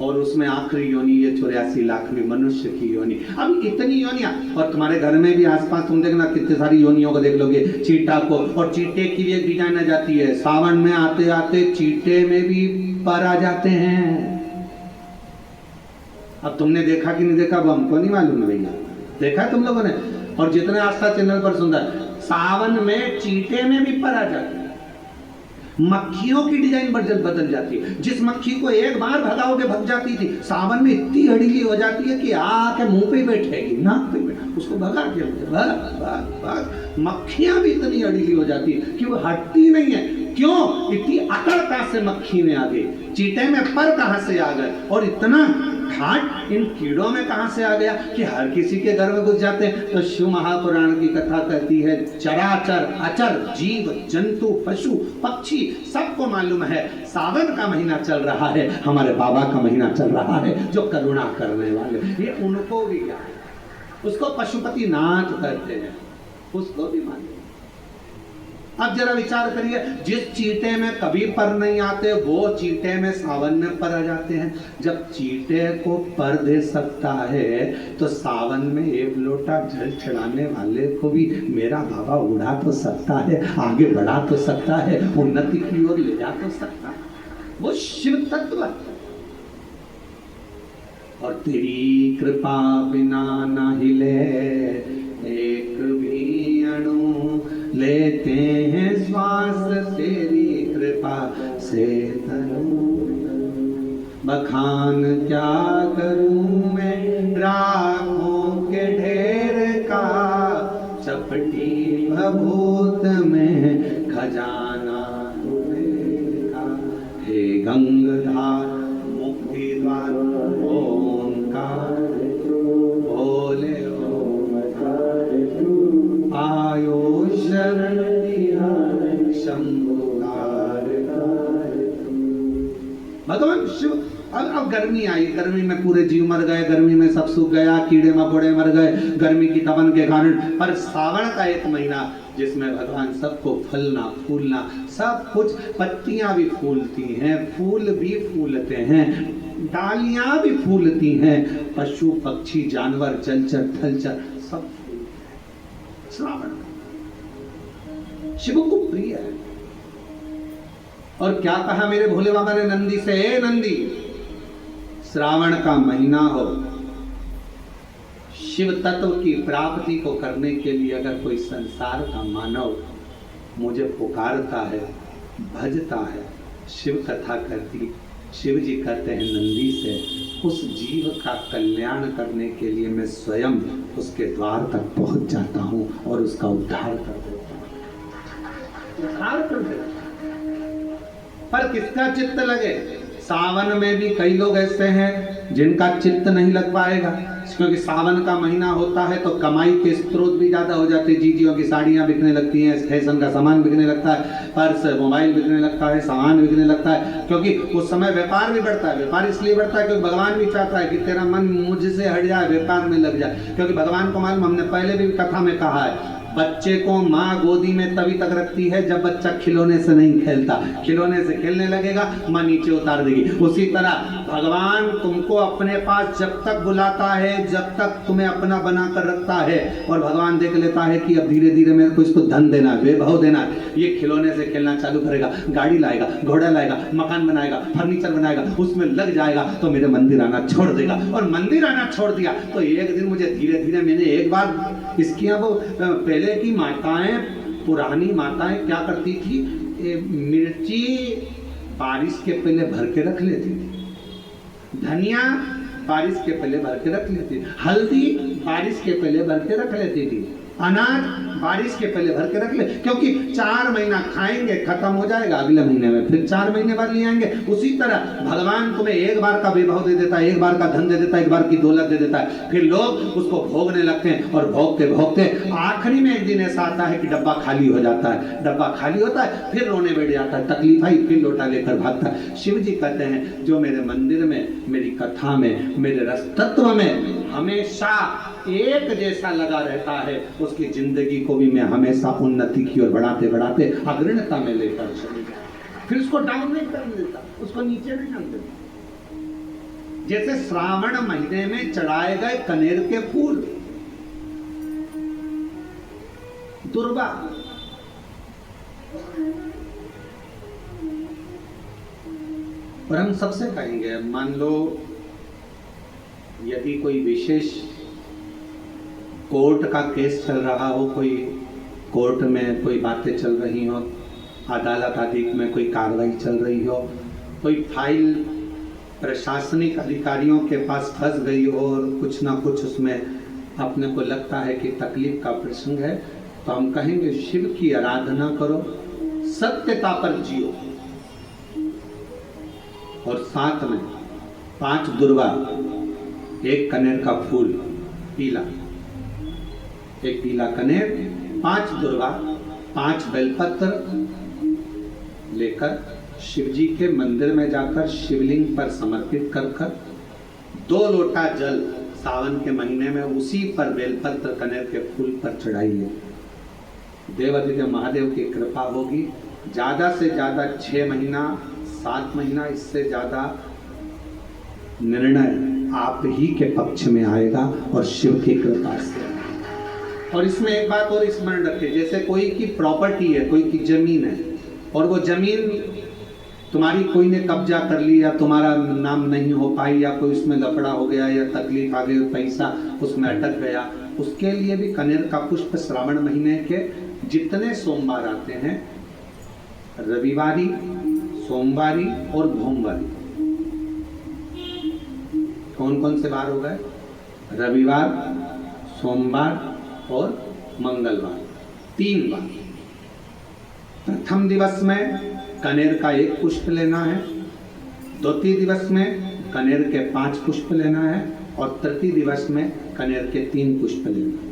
S1: और उसमें आखिरी योनि ये 84 लाख में मनुष्य की योनि। अब इतनी योनियां, और तुम्हारे घर में भी आसपास तुम देखना कितनी सारी योनियों को देख लोगे, चीटा को, और चीटे की भी एक डिजाइन आ जाती है। सावन में आते आते चीटे में भी पर आ जाते हैं। अब तुमने देखा कि नहीं देखा वो हमको नहीं मालूम है भैया, देखा तुम लोगों ने? और जितने आस्था चैनल पर सुंदर, सावन में चीटे में भी पर आ जाते हैं। मक्खियों की डिजाइन बदल जाती है। जिस मक्खी को एक बार भगाओगे भग जाती थी, सावन में इतनी अड़ीली हो जाती है कि आके मुंह पे बैठेगी, नाक पे बैठेगी, उसको भगा के बस। मक्खियां भी इतनी अड़ीली हो जाती है कि वो हटती नहीं है। क्यों? इतनी अकड़ कहां से मक्खी में आ गई, चीटे में पर कहां से आ गए, और इतना घाट इन कीड़ों में कहां से आ गया कि हर किसी के घर में घुस जाते हैं। तो शिव महापुराण की कथा कहती है, चराचर अचर जीव जंतु पशु पक्षी सबको मालूम है सावन का महीना चल रहा है, हमारे बाबा का महीना चल रहा है जो करुणा करने वाले, ये उनको भी ज्ञान है। उसको पशुपति नाथ कहते हैं, उसको भी मालूम। अब जरा विचार करिए, जिस चीटे में कभी पर नहीं आते वो चीटे में सावन में पर आ जाते हैं। जब चीटे को पर दे सकता है तो सावन में एक लोटा जल चढ़ाने वाले को भी मेरा बाबा उड़ा तो सकता है, आगे बढ़ा तो सकता है, उन्नति की ओर ले जा तो सकता है। वो शिव तत्व। और तेरी कृपा बिना न हिले एक भी अणु, लेते हैं श्वास तेरी कृपा से तनु। बखान क्या करूं मैं राखों के ढेर का, चपटी भभूत में खजाना तुम्हें का। हे गंगाधार मुक्ति द्वार ओंकार, बोले आयो शरण शंभुकार। भगवान शिव। अब गर्मी आई, गर्मी में पूरे जीव मर गए, गर्मी में सब सूख गया, कीड़े मकोड़े मर गए गर्मी की तपन के कारण। पर सावन का एक महीना जिसमें भगवान सबको फलना फूलना सब कुछ, पत्तियां भी फूलती हैं, फूल भी फूलते हैं, डालियां भी फूलती हैं, पशु पक्षी जानवर जलचर थलचर सब श्रावण शिव को प्रिय है। और क्या कहा मेरे भोले बाबा ने नंदी से, हे नंदी, श्रावण का महीना हो, शिव तत्व की प्राप्ति को करने के लिए अगर कोई संसार का मानव मुझे पुकारता है, भजता है, शिव कथा करती, शिव जी कहते हैं नंदी से, उस जीव का कल्याण करने के लिए मैं स्वयं उसके द्वार तक पहुंच जाता हूं और उसका उद्धार कर देता हूं, उद्धार कर देता हूं। पर किसका चित्त लगे? सावन में भी कई लोग ऐसे हैं जिनका चित्त नहीं लग पाएगा, क्योंकि सावन का महीना होता है तो कमाई के स्रोत भी ज्यादा हो जाते हैं। जीजियों की साड़ियां बिकने लगती हैं, फैशन का सामान बिकने लगता है, पर्स मोबाइल बिकने लगता है, सामान बिकने लगता है, क्योंकि उस समय व्यापार भी बढ़ता है। व्यापार इसलिए बढ़ता है क्योंकि भगवान भी चाहता है कि तेरा मन मुझसे हट जाए, व्यापार में लग जाए। क्योंकि भगवान को मालूम, हमने पहले भी कथा में कहा है, बच्चे को माँ गोदी में तभी तक रखती है जब बच्चा खिलौने से नहीं खेलता। खिलौने से खेलने लगेगा, माँ नीचे उतार देगी। उसी तरह भगवान तुमको अपने पास जब तक बुलाता है, जब तक तुम्हें अपना बना कर रखता है, और भगवान देख लेता है कि अब धीरे धीरे मेरे को इसको धन देना है, वैभव देना है, ये खिलौने से खेलना चालू करेगा, गाड़ी लाएगा, घोड़ा लाएगा, मकान बनाएगा, फर्नीचर बनाएगा, उसमें लग जाएगा तो मेरे मंदिर आना छोड़ देगा। और मंदिर आना छोड़ दिया तो एक दिन मुझे धीरे धीरे, मैंने एक बार इसकी वो पहले की माताएं, पुरानी माताएं क्या करती थी, मिर्ची बारिश के पहले भर के रख लेती थी, धनिया बारिश के पहले भर के रख लेती थी, हल्दी बारिश के पहले भर के रख लेती थी, अनाज बारिश के पहले भर के रख ले, क्योंकि 4 महीना खाएंगे, खत्म हो जाएगा, अगले महीने में फिर 4 महीने बाद ले आएंगे। उसी तरह भगवान तुम्हें एक बार का वैभव दे देता है, एक बार का धन दे देता है, एक बार की दौलत दे देता है, फिर लोग उसको भोगने लगते हैं, और भोगते भोगते आखिरी में एक दिन ऐसा आता है कि डब्बा खाली हो जाता है। डब्बा खाली होता है, फिर रोने बैठ जाता है, तकलीफ आई, फिर लोटा लेकर भागता है। शिव जी कहते हैं जो मेरे मंदिर में, मेरी कथा में, मेरे रस तत्व में हमेशा एक जैसा लगा रहता है, उसकी जिंदगी को भी मैं हमेशा उन्नति की ओर बढ़ाते बढ़ाते अग्रणता में लेकर चलूंगा। फिर उसको डाउन नहीं करने देता, उसको नीचे नहीं आने देता। जैसे श्रावण महीने में चढ़ाए गए कनेर के फूल, दुर्वा, और हम सबसे कहेंगे, मान लो यदि कोई विशेष कोर्ट का केस चल रहा हो, कोई कोर्ट में कोई बातें चल रही हो, अदालत आदि में कोई कार्रवाई चल रही हो, कोई फाइल प्रशासनिक अधिकारियों के पास फंस गई हो और कुछ ना कुछ उसमें अपने को लगता है कि तकलीफ का प्रसंग है, तो हम कहेंगे शिव की आराधना करो, सत्यता पर जियो, और साथ में 5 दुर्वा, 1 कनेर का फूल पीला, 1 पीला कनेर, 5 दुर्वा, 5 बेलपत्र लेकर शिव जी के मंदिर में जाकर शिवलिंग पर समर्पित कर 2 लोटा जल सावन के महीने में उसी पर बेलपत्र कनेर के फूल पर चढ़ाइए। देवादिदेव महादेव की कृपा होगी। ज्यादा से ज्यादा 6 महीना, 7 महीना, इससे ज्यादा निर्णय आप ही के पक्ष में आएगा और शिव की कृपा से। और इसमें एक बात और स्मरण रखें, जैसे कोई की प्रॉपर्टी है, कोई की जमीन है, और वो जमीन तुम्हारी कोई ने कब्जा कर लिया, तुम्हारा नाम नहीं हो पाई, या कोई उसमें लफड़ा हो गया, या तकलीफ आ गई, पैसा उसमें अटक गया, उसके लिए भी कनेर का पुष्प श्रावण महीने के जितने सोमवार आते हैं, रविवारी, सोमवारी और भोमवारी, कौन कौन से बार हो गए? रविवार, सोमवार और मंगलवार, 3 बार। प्रथम दिवस में कनेर का 1 पुष्प लेना है, द्वितीय दिवस में कनेर के 5 पुष्प लेना है, और तृतीय दिवस में कनेर के 3 पुष्प लेना है।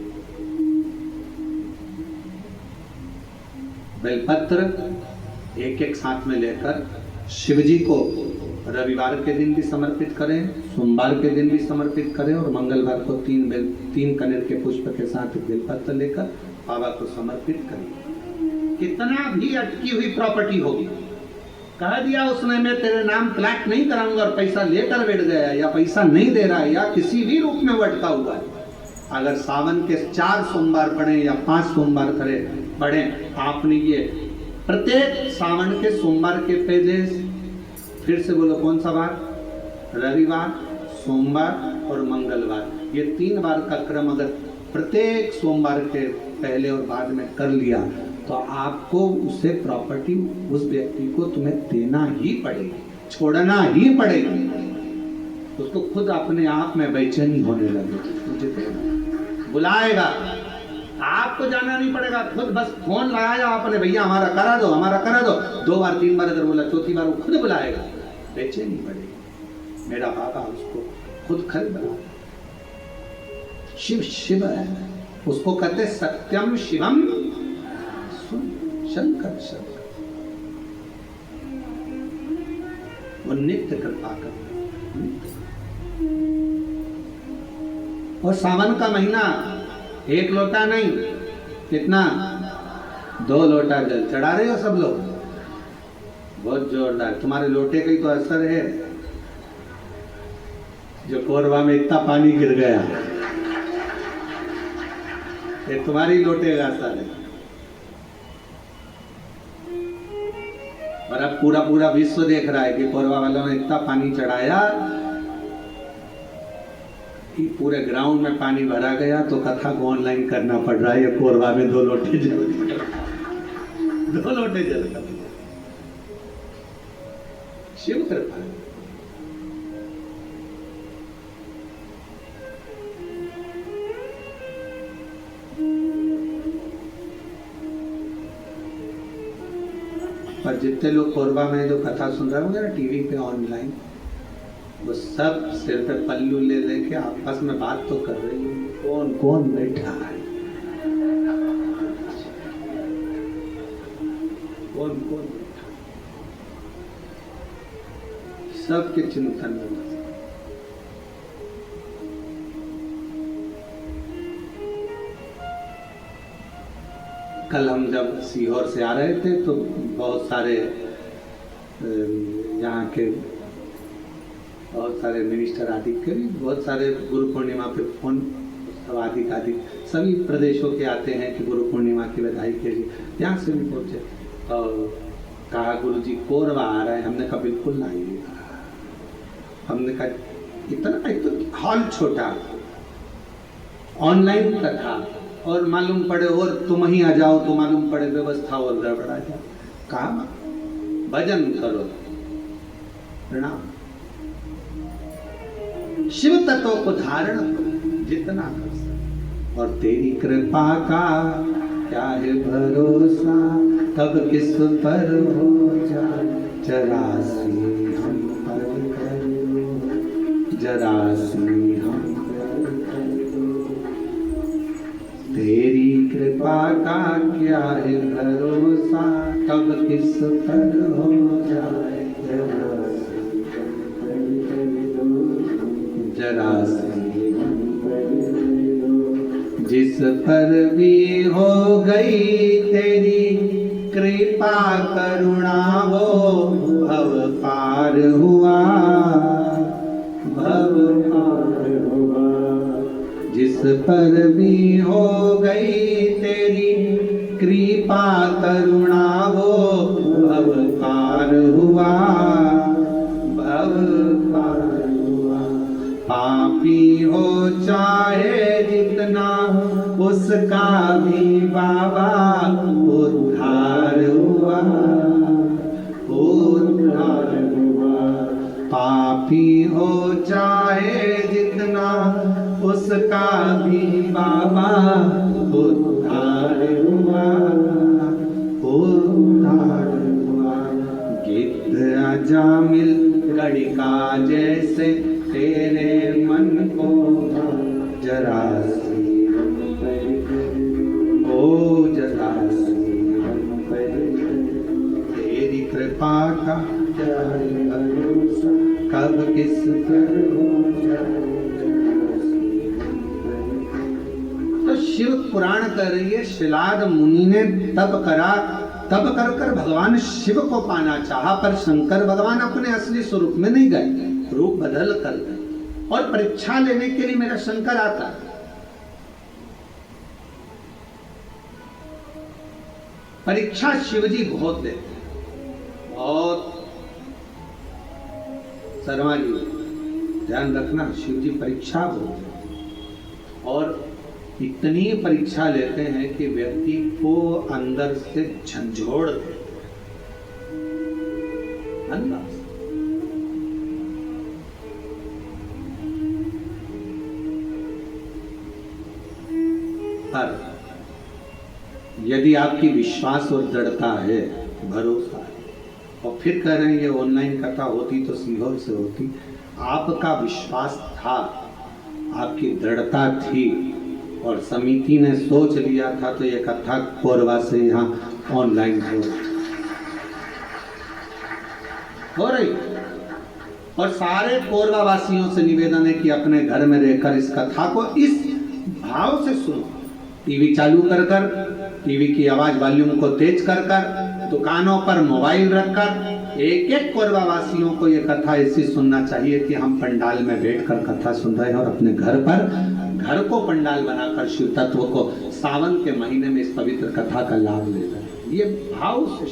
S1: बेलपत्र एक साथ में लेकर शिव जी को रविवार के दिन भी समर्पित करें, सोमवार के दिन भी समर्पित करें, और मंगलवार को 3 कनेर के पुष्प के साथ बेलपत्र लेकर बाबा को समर्पित करें। कितना भी अटकी हुई प्रॉपर्टी होगी, कह दिया उसने मैं तेरे नाम प्लाट नहीं कराऊंगा, और पैसा लेकर बैठ गया, या पैसा नहीं दे रहा है, या किसी भी रूप में वो अटका हुआ है, अगर सावन के 4 सोमवार पढ़े या 5 सोमवार पढ़े, आपने ये प्रत्येक सावन के सोमवार के पहले, फिर से बोलो कौन सा बार? रविवार, सोमवार और मंगलवार, ये 3 बार का क्रम अगर प्रत्येक सोमवार के पहले और बाद में कर लिया, तो आपको उसे प्रॉपर्टी, उस व्यक्ति को तुम्हें देना ही पड़ेगी। छोड़ना ही पड़ेगा। उसको खुद अपने आप में बेचैनी होने लगे, मुझे बुलाएगा, आपको जाना नहीं पड़ेगा, खुद बस फोन लगाया आपने, भैया हमारा करा दो, हमारा करा दो। 2 बार 3 बार अगर बोला, चौथी बार वो खुद बुलाएगा, बेचैनी पड़ेगी। मेरा बाबा उसको खुद खरीद बना। शिव शिव है, उसको कहते सत्यम शिवम शंकर शंकर। वो नित्य कृपा करता। और सावन का महीना 1 लोटा नहीं, कितना 2 लोटा जल चढ़ा रहे हो सब लोग, बहुत जोरदार। तुम्हारे लोटे का ही तो असर है, जो कोरबा में इतना पानी गिर गया, ये तुम्हारी लोटे का असर है। और अब पूरा विश्व देख रहा है कि कोरबा वालों ने इतना पानी चढ़ाया कि पूरे ग्राउंड में पानी भरा गया, तो कथा को ऑनलाइन करना पड़ रहा है। ये कोरबा में 2 लोटे जल, 2 लोटे जल का शिव कृपा। और जितने लोग कोरबा में जो कथा सुन रहे होंगे ना टीवी पे ऑनलाइन, वो सब सिर पे पल्लू ले लेके आपस में बात तो कर रही है, कौन कौन बैठा है, कौन कौन बैठा, सबके चिंतन में। कल हम जब सीहोर से आ रहे थे तो बहुत सारे यहाँ के बहुत सारे मिनिस्टर आदि के भी बहुत सारे गुरु पूर्णिमा पे फोन, सब आदि सभी प्रदेशों के आते हैं कि गुरु पूर्णिमा की बधाई के लिए। यहाँ से भी पहुँचे और कहा गुरु जी कोरबा आ रहा है। हमने कहा बिल्कुल ना आइए। हमने कहा इतना, एक तो हॉल छोटा, ऑनलाइन कथा, और मालूम पड़े और तुम ही आ जाओ तो मालूम पड़े व्यवस्था और गड़बड़ा जाए। कहा भजन करो, प्रणाम, शिव तत्व को धारण करो जितना कर सके, और तेरी कृपा का क्या है भरोसा, कब किस पर हो जाए जरासी हम पर करो, जरासी हम पर करो, तेरी कृपा का क्या है भरोसा, कब किस पर हो जाए जरासी, जिस पर भी हो गई तेरी कृपा करुणा, वो भव पार हुआ, भव पार हुआ, जिस पर भी हो गई तेरी कृपा करुणा, वो भव पार हुआ, भव पार हुआ। पापी हो चाहे जितना उसका भी बाबा उद्धार हुआ, उद्धार हुआ। पापी हो चाहे जितना उसका भी बाबा उद्धार हुआ, उद्धार हुआ। गिद्ध अजामिल गड़िका जैसे तेरे मन को जरासी ओ जरासी, तेरी कृपा का क्या भरोसा, कब किस पर हो जाए। तो शिव पुराण कर रही है, शिलाद मुनि ने तप करा, तप कर कर भगवान शिव को पाना चाहा, पर शंकर भगवान अपने असली स्वरूप में नहीं गए, रूप बदल कर गए। और परीक्षा लेने के लिए मेरा शंकर आता है। परीक्षा शिवजी बहुत देते हैं, बहुत। शर्मा जी ध्यान रखना, शिवजी परीक्षा बहुत देते हैं, और इतनी परीक्षा लेते हैं कि व्यक्ति को अंदर से झंझोड़ देते हैं, अंदर से। पर यदि आपकी विश्वास और दृढ़ता है, भरोसा है, और फिर कह रहे हैं ये ऑनलाइन कथा होती तो सीहोर से होती, आपका विश्वास था, आपकी दृढ़ता थी और समिति ने सोच लिया था, तो ये कथा कोरबा से यहाँ ऑनलाइन हो रही। और सारे कोरबा वासियों से निवेदन है कि अपने घर में रहकर इस कथा को इस भाव से सुनो। टीवी चालू कर कर, टीवी की आवाज वॉल्यूम को तेज कर कर, दुकानों पर मोबाइल रखकर एक एक कोरबा वासियों को ये कथा ऐसी सुनना चाहिए कि हम पंडाल में बैठकर कथा सुन रहे हैं और अपने घर को पंडाल बनाकर शिव तत्व को सावन के महीने में इस पवित्र कथा का लाभ ले रहे हैं। ये भाव से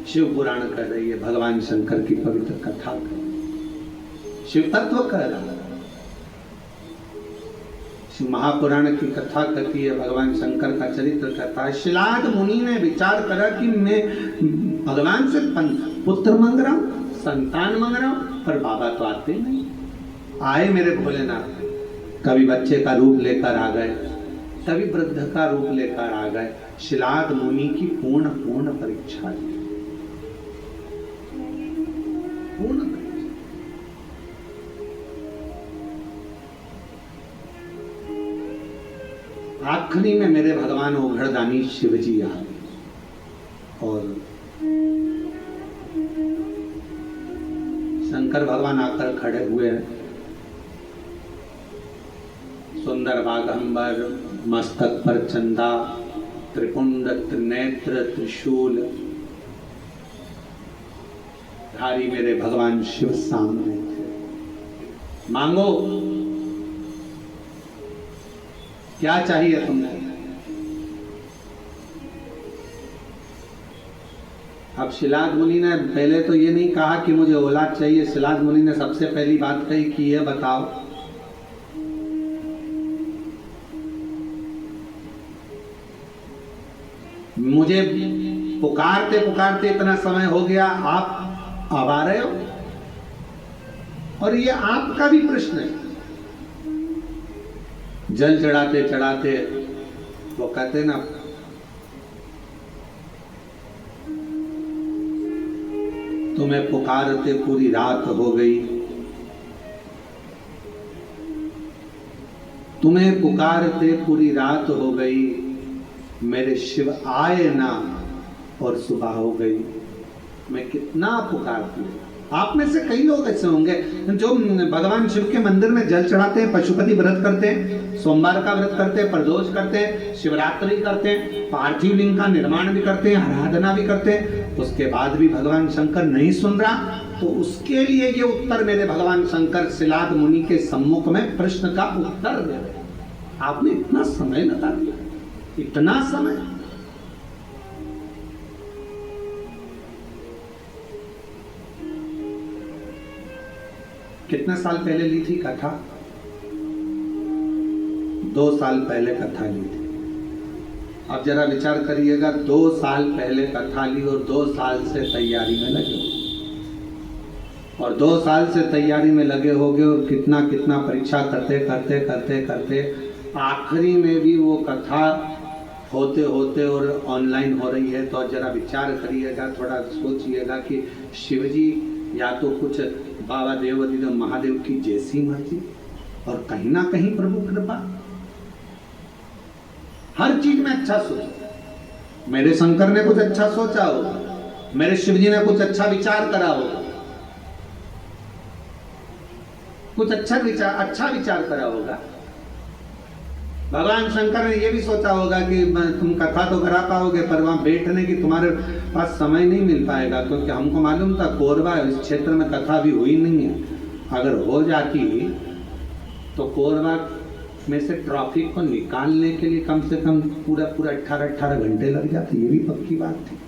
S1: शिव पुराण कह रही है, भगवान शंकर की पवित्र कथा, शिव तत्व कह रहा है। शिव महापुराण की कथा कहती है, भगवान शंकर का चरित्र कहता है। शिलाद मुनि ने विचार करा कि मैं भगवान से पुत्र मांग रहा हूं, संतान मांग रहा हूं, पर बाबा तो आते नहीं। आए मेरे भोलेनाथ, कभी बच्चे का रूप लेकर आ गए, कभी वृद्ध का रूप लेकर आ गए। शिलाद मुनि की पूर्ण परीक्षा ली, पूर्ण परीक्षा। आखिरी में मेरे भगवान ओघड़दानी शिव जी आए और शंकर भगवान आकर खड़े हुए हैं। सुंदर बागंबर, मस्तक पर चंदा, त्रिपुंड त्रिनेत्र त्रिशूल धारी मेरे भगवान शिव सामने थे। मांगो, क्या चाहिए तुमने? अब शिलाद मुनि ने पहले तो ये नहीं कहा कि मुझे औलाद चाहिए। शिलाद मुनि ने सबसे पहली बात कही कि ये बताओ, मुझे पुकारते पुकारते इतना समय हो गया, आप अब आ रहे हो? और ये आपका भी प्रश्न है। जल चढ़ाते चढ़ाते वो कहते ना, तुम्हें पुकारते पूरी रात हो गई, तुम्हें पुकारते पूरी रात हो गई, मेरे शिव आए ना और सुबह हो गई। मैं कितना पुकारती हूँ। आप में से कई लोग ऐसे होंगे जो भगवान शिव के मंदिर में जल चढ़ाते हैं, पशुपति व्रत करते हैं, सोमवार का व्रत करते हैं, प्रदोष करते हैं, शिवरात्रि करते हैं, पार्थिव लिंग का निर्माण भी करते हैं, आराधना भी करते हैं, उसके बाद भी भगवान शंकर नहीं सुन रहा। तो उसके लिए ये उत्तर मेरे भगवान शंकर शिलाद मुनि के सम्मुख में प्रश्न का उत्तर दे रहे। आपने इतना समय लगा दिया, इतना समय। कितने साल पहले ली थी कथा? 2 साल पहले कथा ली थी। अब जरा विचार करिएगा, 2 साल पहले कथा ली और 2 साल से तैयारी में लगे हो, और 2 साल से तैयारी में लगे होगे और कितना कितना परीक्षा करते करते करते करते आखिरी में भी वो कथा होते होते और ऑनलाइन हो रही है। तो जरा विचार करिएगा, थोड़ा सोचिएगा कि शिवजी या तो कुछ बाबा देव महादेव की जैसी मर्जी और कहीं ना कहीं प्रभु कृपा। हर चीज में अच्छा सोचो। मेरे शंकर ने कुछ अच्छा सोचा होगा, मेरे शिवजी ने कुछ अच्छा विचार करा होगा, कुछ अच्छा विचार करा होगा। भगवान शंकर ने यह भी सोचा होगा कि तुम कथा तो करा पाओगे, पर वहां बैठने की तुम्हारे पास समय नहीं मिल पाएगा, क्योंकि हमको मालूम था कोरबा इस क्षेत्र में कथा भी हुई नहीं है। अगर हो जाती तो कोरबा में से ट्रैफिक को निकालने के लिए कम से कम पूरा 18 घंटे लग जाते। ये भी पक्की बात थी,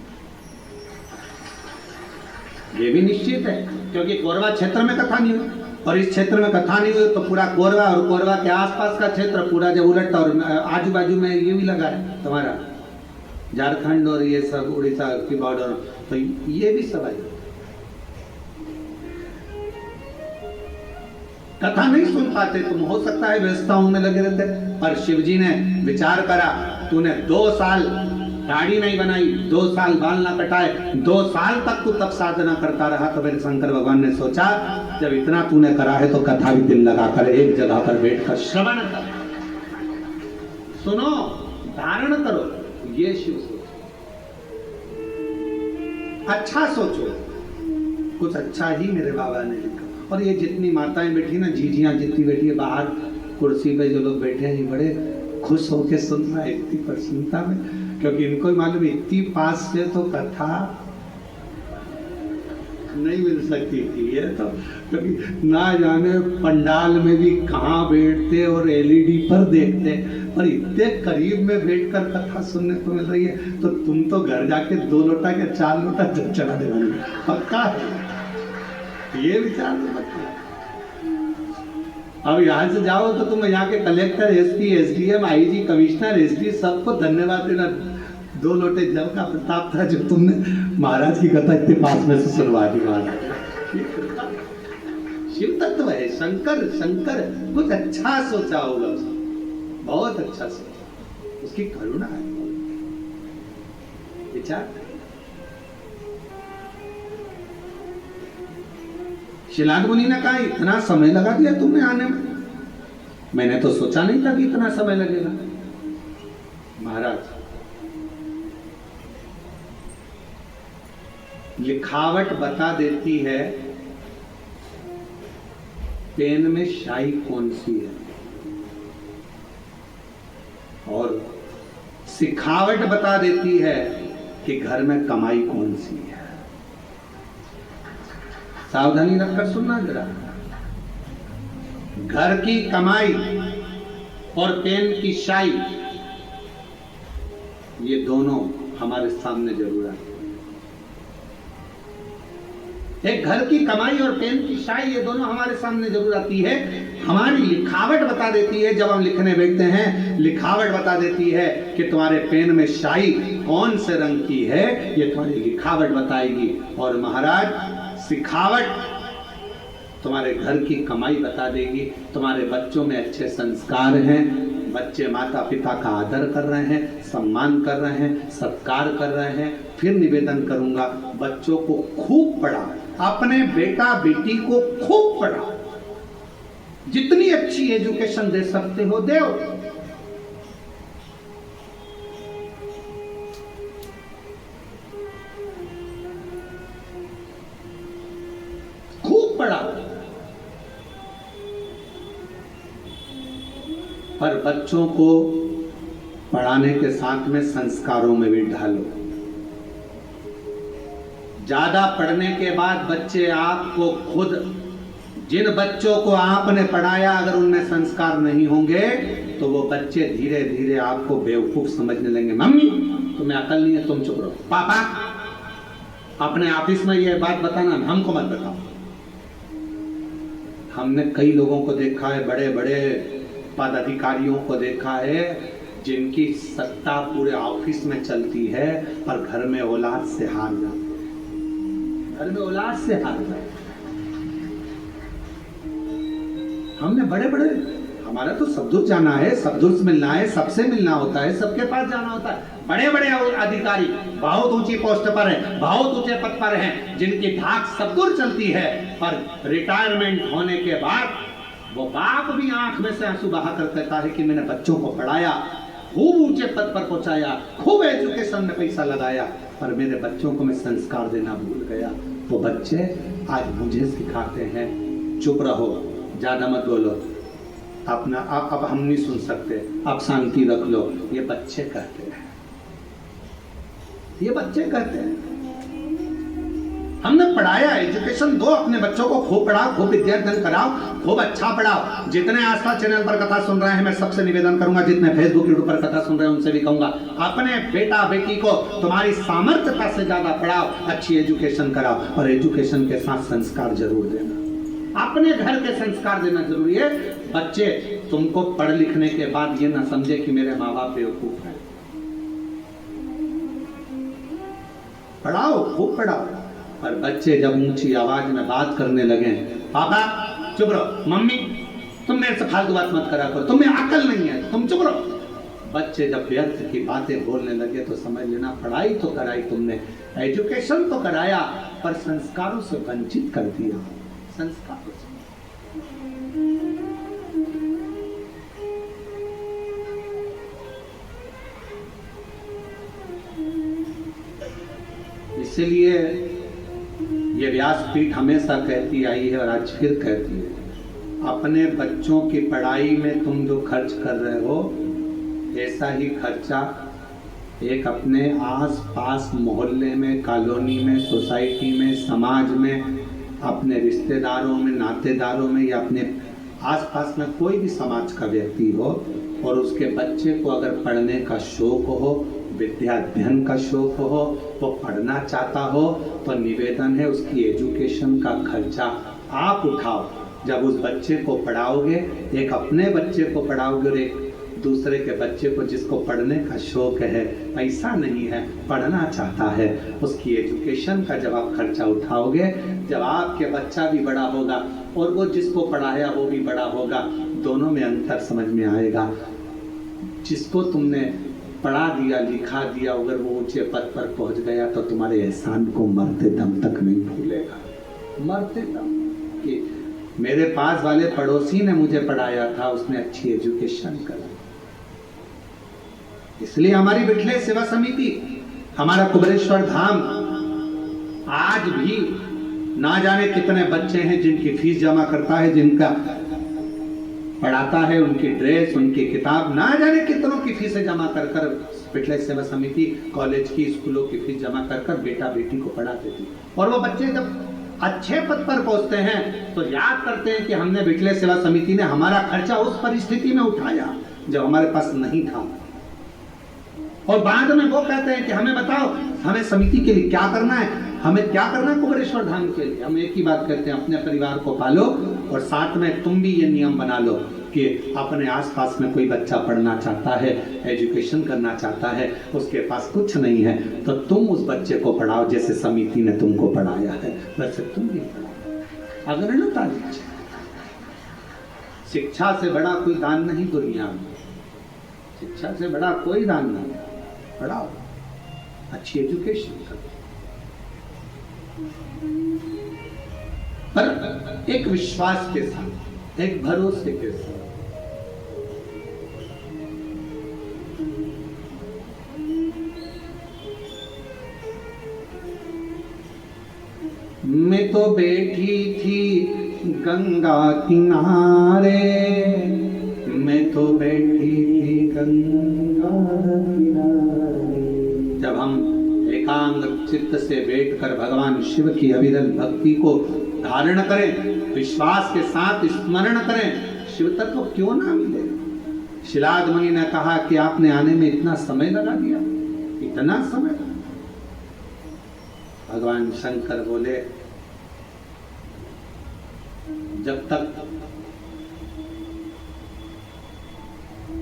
S1: ये भी निश्चित है, क्योंकि कोरबा क्षेत्र में कथा नहीं हुई। और इस क्षेत्र में कथा नहीं हुई तो पूरा कोरबा और कोरबा के आसपास का क्षेत्र पूरा जब उलटता और आजू बाजू में ये भी लगा है तुम्हारा झारखंड और ये सब उड़ीसा की बॉर्डर, तो ये भी सब है। कथा नहीं सुन पाते तुम, हो सकता है व्यवस्थाओं में लगे रहते, पर शिव जी ने विचार करा, तूने 2 साल दाढ़ी नहीं बनाई, 2 साल बाल ना कटाए, 2 साल तक तू तब साधना करता रहा, तो मेरे शंकर भगवान ने सोचा जब इतना तूने करा है तो कथा भी दिल लगाकर एक जगह पर बैठकर श्रवण कर, सुनो, धारण करो, ये शिव सोच। अच्छा सोचो, कुछ अच्छा ही मेरे बाबा ने लिखा। और ये जितनी माताएं बैठी ना, जीजियां जितनी बैठी है बाहर कुर्सी पे, जो लोग बैठे हैं ये बड़े खुश होके सुन रहा है इतनी प्रसन्नता में, क्योंकि इनको ही मालूम इतनी पास से तो कथा नहीं मिल सकती थी ये तो, क्योंकि ना जाने पंडाल में भी कहाँ बैठते और एलईडी पर देखते, और इतने करीब में बैठकर कथा सुनने को मिल रही है, तो तुम तो घर जाके 2 लोटा के 4 लोटा जल चढ़ा देंगे पक्का है, ये विचार तो पक्का। अब यहाँ से जाओ तो तुम यहाँ के collector, SP, SDM, IG, commissioner, SD सबको धन्यवाद देना, 2 लोटे जल का प्रताप था जो तुमने महाराज की कथा इतने पास में से सुनवा दी। महाराज शिव तत्व है, शंकर, शंकर कुछ अच्छा सोचा होगा उसने, बहुत अच्छा सोचा, उसकी करुणा है, विचार। शिलाद मुनि ने कहा इतना समय लगा दिया तुमने आने में, मैंने तो सोचा नहीं था कि इतना समय लगेगा। महाराज, लिखावट बता देती है पेन में शाई कौन सी है, और सिखावट बता देती है कि घर में कमाई कौन सी है। सावधानी रखकर सुनना जरा, घर की कमाई और पेन की शाई, ये दोनों हमारे सामने जरूर है। एक घर की कमाई और पेन की शाई, ये दोनों हमारे सामने जरूर आती है। हमारी लिखावट बता देती है, जब हम लिखने बैठते हैं लिखावट बता देती है कि तुम्हारे पेन में शाई कौन से रंग की है, ये तुम्हारी लिखावट बताएगी। और महाराज, सिखावट तुम्हारे घर की कमाई बता देगी। तुम्हारे बच्चों में अच्छे संस्कार हैं, बच्चे माता पिता का आदर कर रहे हैं, सम्मान कर रहे हैं, सत्कार कर रहे हैं। फिर निवेदन करूंगा, बच्चों को खूब पढ़ाओ, अपने बेटा बेटी को खूब पढ़ाओ, जितनी अच्छी एजुकेशन दे सकते हो दो। खूब पढ़ाओ, पर बच्चों को पढ़ाने के साथ में संस्कारों में भी ढालो। ज्यादा पढ़ने के बाद बच्चे आपको खुद, जिन बच्चों को आपने पढ़ाया अगर उनमें संस्कार नहीं होंगे तो वो बच्चे धीरे धीरे आपको बेवकूफ समझने लगेंगे। मम्मी तुम्हें अकल नहीं है, तुम चुप रहो। पापा अपने ऑफिस में ये बात बताना, हमको मत बताओ। हमने कई लोगों को देखा है, बड़े बड़े पद अधिकारियों को देखा है, जिनकी सत्ता पूरे ऑफिस में चलती है पर घर में औलाद से हार जाते, घर में औलाद से हार जाते। हमने बड़े बड़े, हमारा तो सब दूर जाना है, सब दूर से मिलना है, सबसे मिलना होता है, सबके पास जाना होता है। बड़े बड़े अधिकारी बहुत ऊंची पोस्ट पर हैं, बहुत ऊंचे पद पर हैं, जिनकी धाक सब दूर चलती है, पर रिटायरमेंट होने के बाद वो बाप भी आंख में से आंसू बहा कर कहता है कि मैंने बच्चों को पढ़ाया, खूब ऊंचे पद पर पहुंचाया, खूब एजुकेशन में पैसा लगाया, पर मेरे बच्चों को मैं संस्कार देना भूल गया। वो बच्चे आज मुझे सिखाते हैं, चुप रहो, ज्यादा मत बोलो, अपना अब हम नहीं सुन सकते, आप शांति रख लो। ये बच्चे कहते हैं, ये बच्चे कहते हैं। हमने पढ़ाया, एजुकेशन दो अपने बच्चों को, खूब पढ़ाओ, खूब विद्यार्थन कराओ, खूब अच्छा पढ़ाओ। जितने आस्था चैनल पर कथा सुन रहे हैं, मैं सबसे निवेदन करूंगा, जितने फेसबुक यूट्यूब पर कथा सुन रहे हैं उनसे भी कहूंगा, अपने बेटा बेटी को तुम्हारी सामर्थ्यता से ज्यादा पढ़ाओ, अच्छी एजुकेशन कराओ, और एजुकेशन के साथ संस्कार जरूर देना। अपने घर के संस्कार देना जरूरी है। बच्चे तुमको पढ़ लिखने के बाद ये ना समझे कि मेरे माँ बाप बेवकूफ हैं। पढ़ाओ, खूब पढ़ाओ। और बच्चे जब ऊंची आवाज में बात करने लगे, पापा चुप रहो, मम्मी तुम मेरे से फालतू बात मत करा करो, तुम्हें अकल नहीं है, तुम चुप रहो। बच्चे जब व्यर्थ की बातें बोलने लगे तो समझ लेना पढ़ाई तो कराई तुमने, एजुकेशन तो कराया, पर संस्कारों से वंचित कर दिया। संस्कारों से। इसलिए ये व्यासपीठ हमेशा कहती आई है और आज फिर कहती है, अपने बच्चों की पढ़ाई में तुम जो खर्च कर रहे हो, ऐसा ही खर्चा एक अपने आस पास मोहल्ले में, कॉलोनी में, सोसाइटी में, समाज में, अपने रिश्तेदारों में, नातेदारों में, या अपने आसपास में कोई भी समाज का व्यक्ति हो और उसके बच्चे को अगर पढ़ने का शौक हो, विद्याध्ययन का शौक हो, वो पढ़ना चाहता हो, तो निवेदन है उसकी एजुकेशन का खर्चा आप उठाओ। जब उस बच्चे को पढ़ाओगे, एक अपने बच्चे को पढ़ाओगे और एक दूसरे के बच्चे को जिसको पढ़ने का शौक है, पैसा नहीं है, पढ़ना चाहता है, उसकी एजुकेशन का जब आप खर्चा उठाओगे, जब आपके बच्चा भी बड़ा होगा और वो जिसको पढ़ाया वो भी बड़ा होगा, दोनों में अंतर समझ में आएगा। जिसको तुमने पढ़ा दिया, लिखा दिया, अगर वो ऊंचे पद पर पहुंच गया तो तुम्हारे एहसान को मरते दम तक नहीं भूलेगा। मरते दम कि मेरे पास वाले पड़ोसी ने मुझे पढ़ाया था, उसने अच्छी एजुकेशन करा। इसलिए हमारी बिठले सेवा समिति, हमारा कुबेरेश्वर धाम आज भी ना जाने कितने बच्चे हैं जिनकी फीस जमा करता है, जिनका पढ़ाता है, उनकी ड्रेस, उनकी किताब, ना जाने कितनों की फीसें जमा कर कर बिठले सेवा समिति कॉलेज की, स्कूलों की फीस जमा कर कर बेटा बेटी को पढ़ाती थी। और वो बच्चे जब अच्छे पद पर पहुंचते हैं तो याद करते हैं कि हमने बिठले सेवा समिति ने हमारा खर्चा उस परिस्थिति में उठाया जब हमारे पास नहीं था। और बाद में वो कहते हैं कि हमें बताओ, हमें समिति के लिए क्या करना है, हमें क्या करना है कुबेरेश्वर धाम के लिए। हम एक ही बात कहते हैं, अपने परिवार को पालो और साथ में तुम भी ये नियम बना लो कि अपने आसपास में कोई बच्चा पढ़ना चाहता है, एजुकेशन करना चाहता है, उसके पास कुछ नहीं है, तो तुम उस बच्चे को पढ़ाओ जैसे समिति ने तुमको पढ़ाया है, वैसे तुम भी पढ़ाओ। अग्रणता दीजिए। शिक्षा से बड़ा कोई दान नहीं दुनिया में, शिक्षा से बड़ा कोई दान नहीं। पढ़ाओ, अच्छी एजुकेशन करो, पर एक विश्वास के साथ, एक भरोसे के साथ। मैं तो बैठी थी गंगा किनारे, मैं तो बैठी थी गंगा किनारे। जब हम एकांत चित्त से बैठकर भगवान शिव की अविरल भक्ति को धारण करें, विश्वास के साथ स्मरण करें, शिव तत्व क्यों ना मिले। शिलाद मुनि ने कहा कि आपने आने में इतना समय लगा दिया, इतना समय। भगवान शंकर बोले, जब तक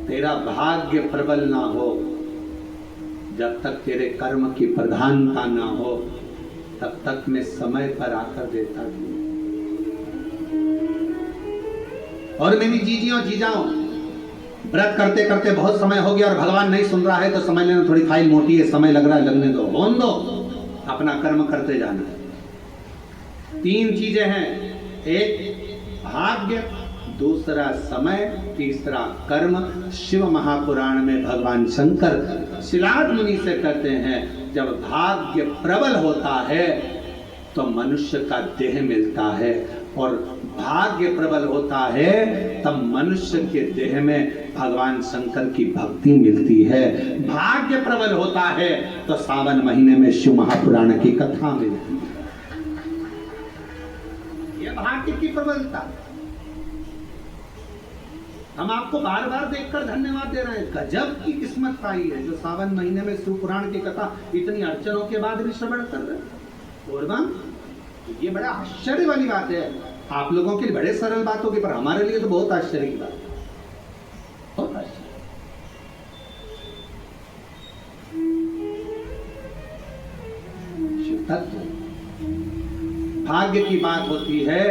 S1: तेरा भाग्य प्रबल ना हो, जब तक तेरे कर्म की प्रधानता ना हो, तब तक मैं समय पर आकर देता हूं। और मेरी जीजियों जीजाओं, व्रत करते करते बहुत समय हो गया और भगवान नहीं सुन रहा है तो समझ लेना थोड़ी फाइल मोटी है, समय लग रहा है, लगने दो, होने दो, अपना कर्म करते जाना। 3 चीजें हैं, एक भाग्य, दूसरा समय, तीसरा कर्म। शिव महापुराण में भगवान शंकर शिलाद मुनि से कहते हैं, जब भाग्य प्रबल होता है तो मनुष्य का देह मिलता है, और भाग्य प्रबल होता है तब मनुष्य के देह में भगवान शंकर की भक्ति मिलती है। भाग्य प्रबल होता है तो सावन महीने में शिव महापुराण की कथा मिलती है। यह भाग्य की प्रबलता। हम आपको बार बार देखकर धन्यवाद दे रहे हैं। गजब की किस्मत पाई है जो सावन महीने में शिव पुराण की कथा इतनी अड़चनों के बाद भी श्रवण कर रहे हैं। और ये बड़ा आश्चर्य वाली बात है आप लोगों के लिए बड़े सरल बात होगी, पर हमारे लिए तो बहुत आश्चर्य की बात है, बहुत आश्चर्य। तत्व भाग्य की बात होती है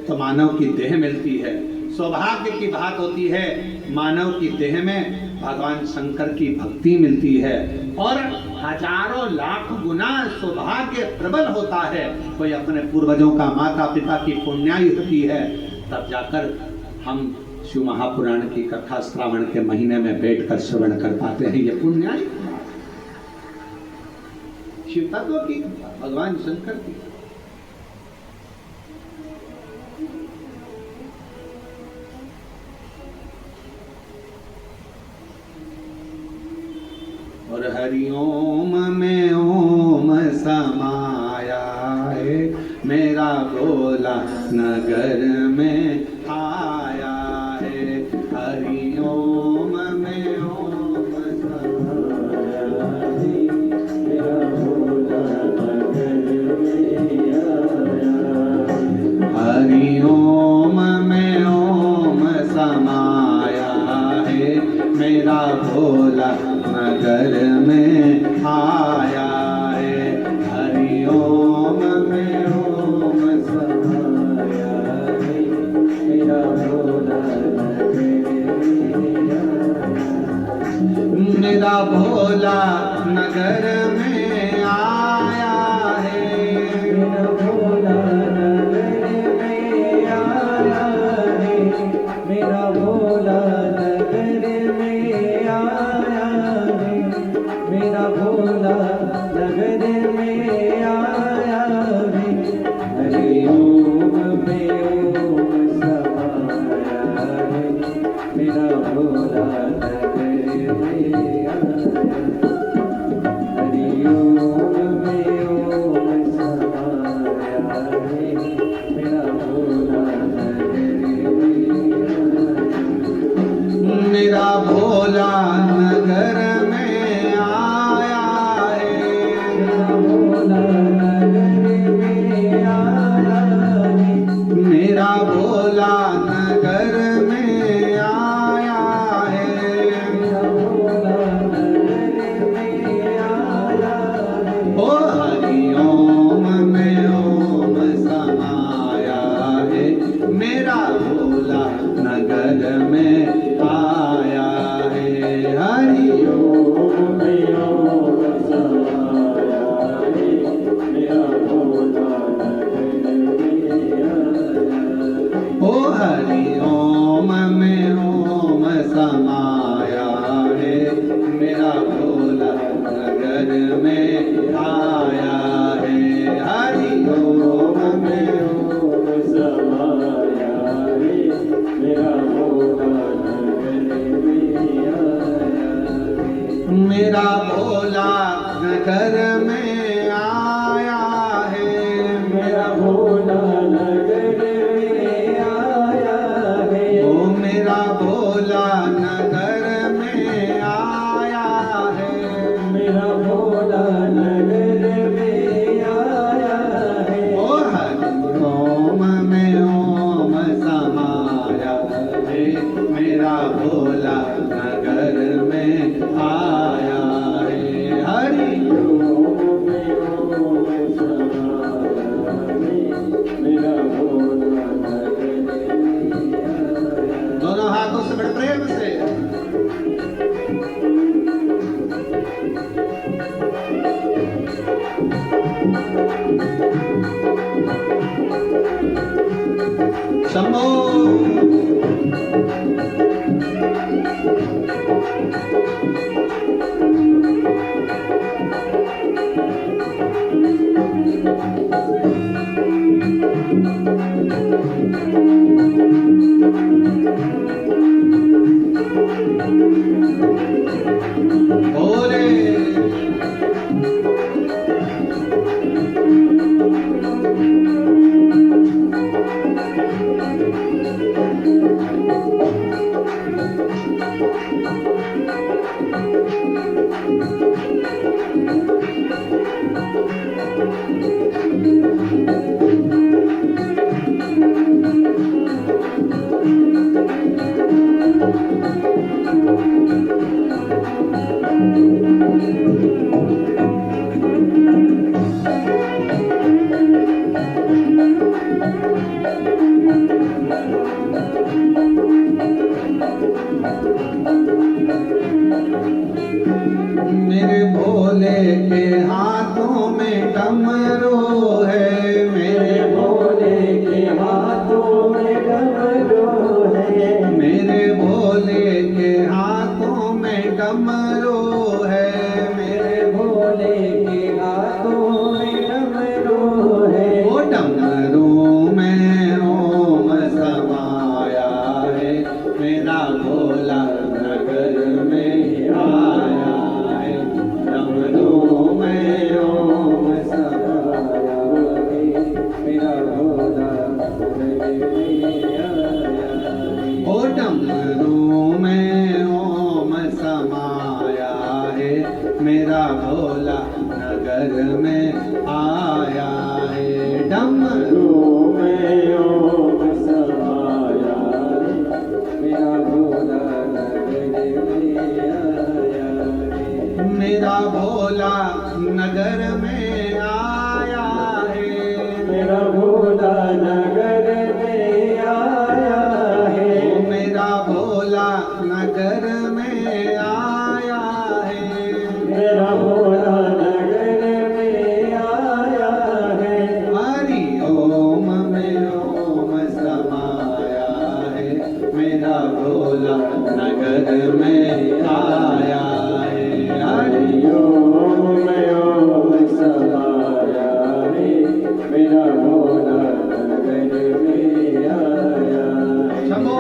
S1: तो मानव की देह मिलती है, सौभाग्य की बात होती है मानव की देह में भगवान शंकर की भक्ति मिलती है, और हजारों लाख गुना सौभाग्य प्रबल होता है, कोई अपने पूर्वजों का, माता पिता की पुण्याई होती है, तब जाकर हम शिव महापुराण की कथा श्रावण के महीने में बैठकर श्रवण कर पाते हैं। ये पुण्याई शिव तत्व की, भगवान शंकर की। और हरिओम में ओम समाया है, मेरा भोला नगर में आया है। हरिओम में ओम समाया है, मेरा भोला नगर में आया। हरिओम में ओम समाया है, मेरा भोला नगर में आया है। हरिओम में ओम समाया है, मेरा भोला मेरा भोला नगर में आया है। मेरा भोला नगर में आया है, मेरा भोला नगर में आया है, मेरा भोला नगर में आया है। हरिओम में ओम समाया है, मेरा भोला नगर में आया। हरिओम में ओम समाया है, मेरा भोला नगर में आया। मेरा भोला नगर में आया है, मेरा भोला नगर में आया है, मेरा भोला नगर में आया है, मेरा भोला नगर में आया है। ओ हरिओम में ओम समाया है, मेरा भोला नगर में आया है। हरिओम में ओम समाया है, मेरा भोला नगर में आया। ओ हरिओम में ओम समाया है, मेरा भोला नगर में आया है। हरिओम में ओम समाया है, मेरा भोला नगर में आया। मेरा भोला नगर में आया है, मेरा भोला नगर में आया है। ओ मेरा भोला नगर में आया है, मेरा भोला नगर में आया है। ओ हरिओम में ओम समाया है, मेरा भोला नगर में आया है। हरिओम में ओम समाया है, मेरा भोला नगर में आया। दोनों हाथों से बड़े प्रेम से शंभो। भोले मेरे भोले के हाथों में डमरू है, मेरे भोले के हाथों में डमरू है, मेरे भोले के हाथों में डमरू है, मेरे भोले के हाथों में डमरू है। वो डमरू में ओम समाया है, मेरा भोला नगर में आया है। डमरू में ओम समाया है, मेरा भोला नगर में आया है। ओ डमरू में ओम समाया है, मेरा भोला नगर में आया है। डमरू में ओम समाया है, मेरा भोला नगर में आया है। मेरा भोला नगर में आया है, मेरा भोला नगर में आया है। मेरा भोला नगर में आया है, मेरा भोला नगर में आया है। हरि ओम में ओम समाया है, मेरा भोला नगर में आया है। हरि ओम में ओम समाया है, मेरा भोला नगर में आया है। शंभो।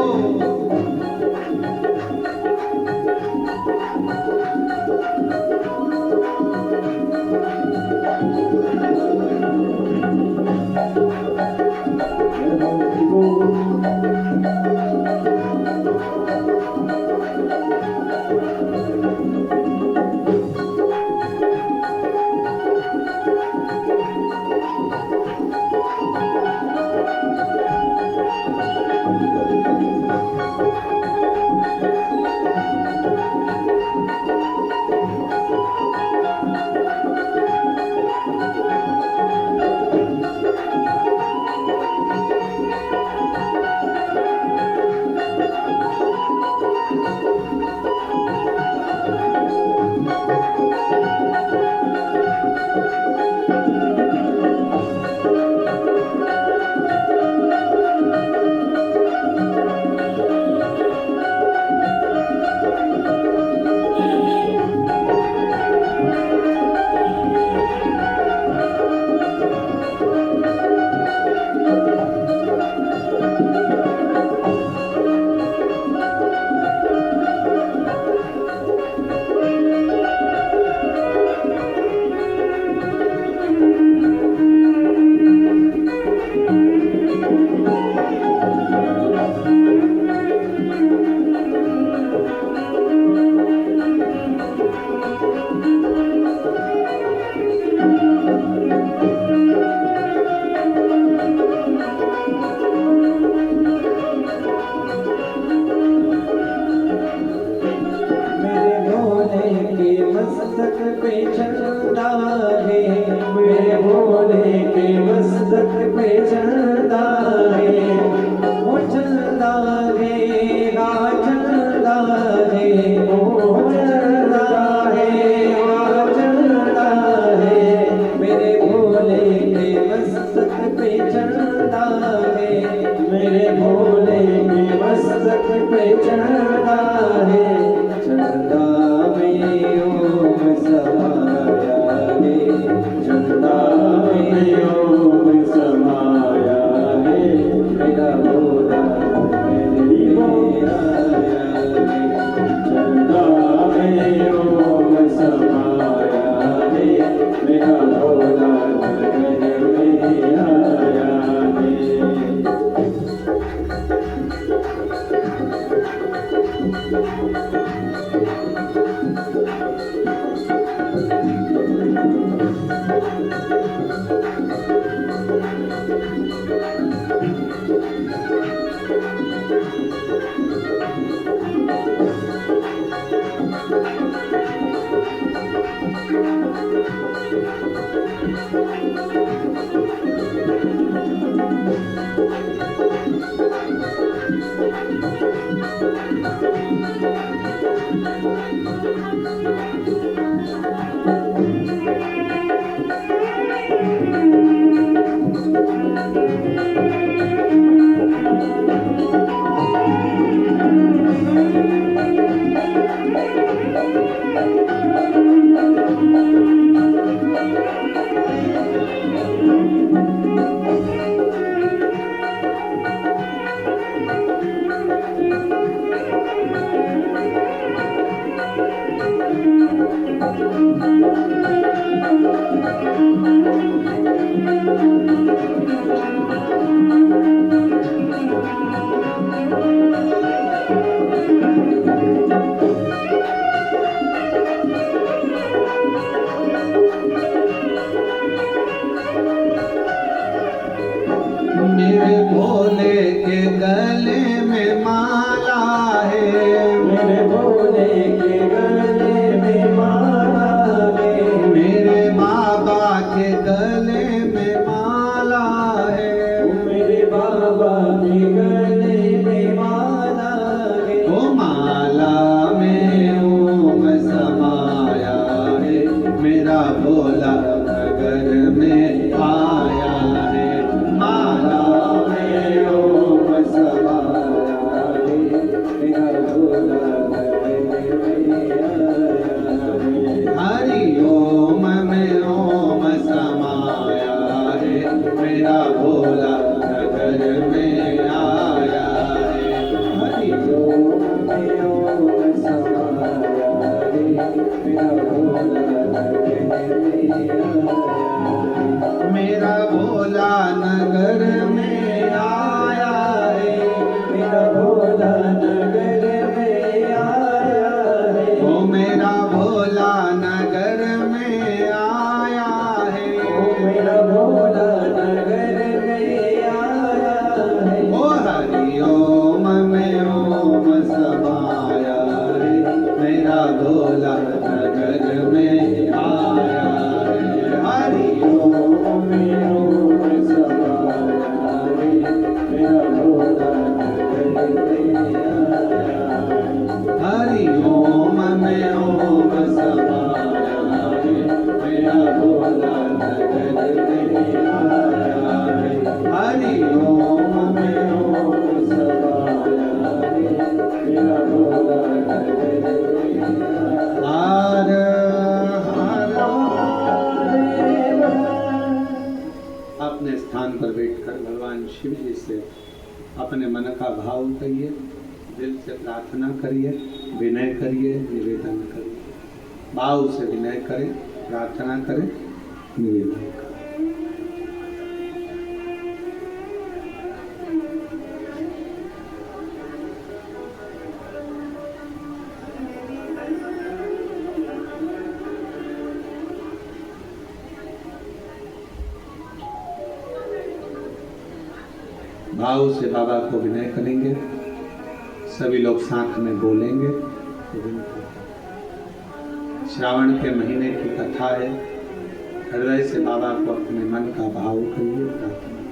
S1: मेरे भोले के गले में माला है,
S2: मेरे भोले के गले में माला है,
S1: मेरे बाबा के गले में माला है,
S2: मेरे बाबा के गले में माला है।
S1: ओ माला में ओम समाया है, मेरा भोला नगर में आया है। माला में ओम समाया है,
S2: मेरा भोला नगर में आया है।
S1: हरि ओम में ओम समाया है, मेरा भोला नगर में आया है। हरि
S2: ओम में ओम समाया है, मेरा भोला नगर में आया है।
S1: मेरा भोला नगर में आया है,
S2: मेरा भोला नगर में आया है।
S1: ओ मेरा भोला नगर में आया है।
S2: ओ मेरा भोला नगर में आया है।
S1: ओ हरि ओम में ओम समाया है, मेरा भोला नगर में आया है। हरि
S2: ओम में ओम समाया है, मेरा भोला नगर में आया है।
S1: हरि ओम में ओम समाया है, मेरा भोला नगर में आया है। हरि ओम में ओम
S2: समाया है, मेरा भोला नगर में आया
S1: हर हर
S2: है।
S1: अपने स्थान पर बैठकर भगवान शिव जी से अपने मन का भाव कहिए, दिल से प्रार्थना करिए, विनय करिए, निवेदन करिए। भाव से विनय करें, प्रार्थना करें, निवेदन करें। भाव से बाबा को विनय करेंगे। सभी लोग साथ में बोलेंगे। श्रावण के महीने की कथा है। हृदय से बाबा को अपने मन का भाव करिए, प्रार्थना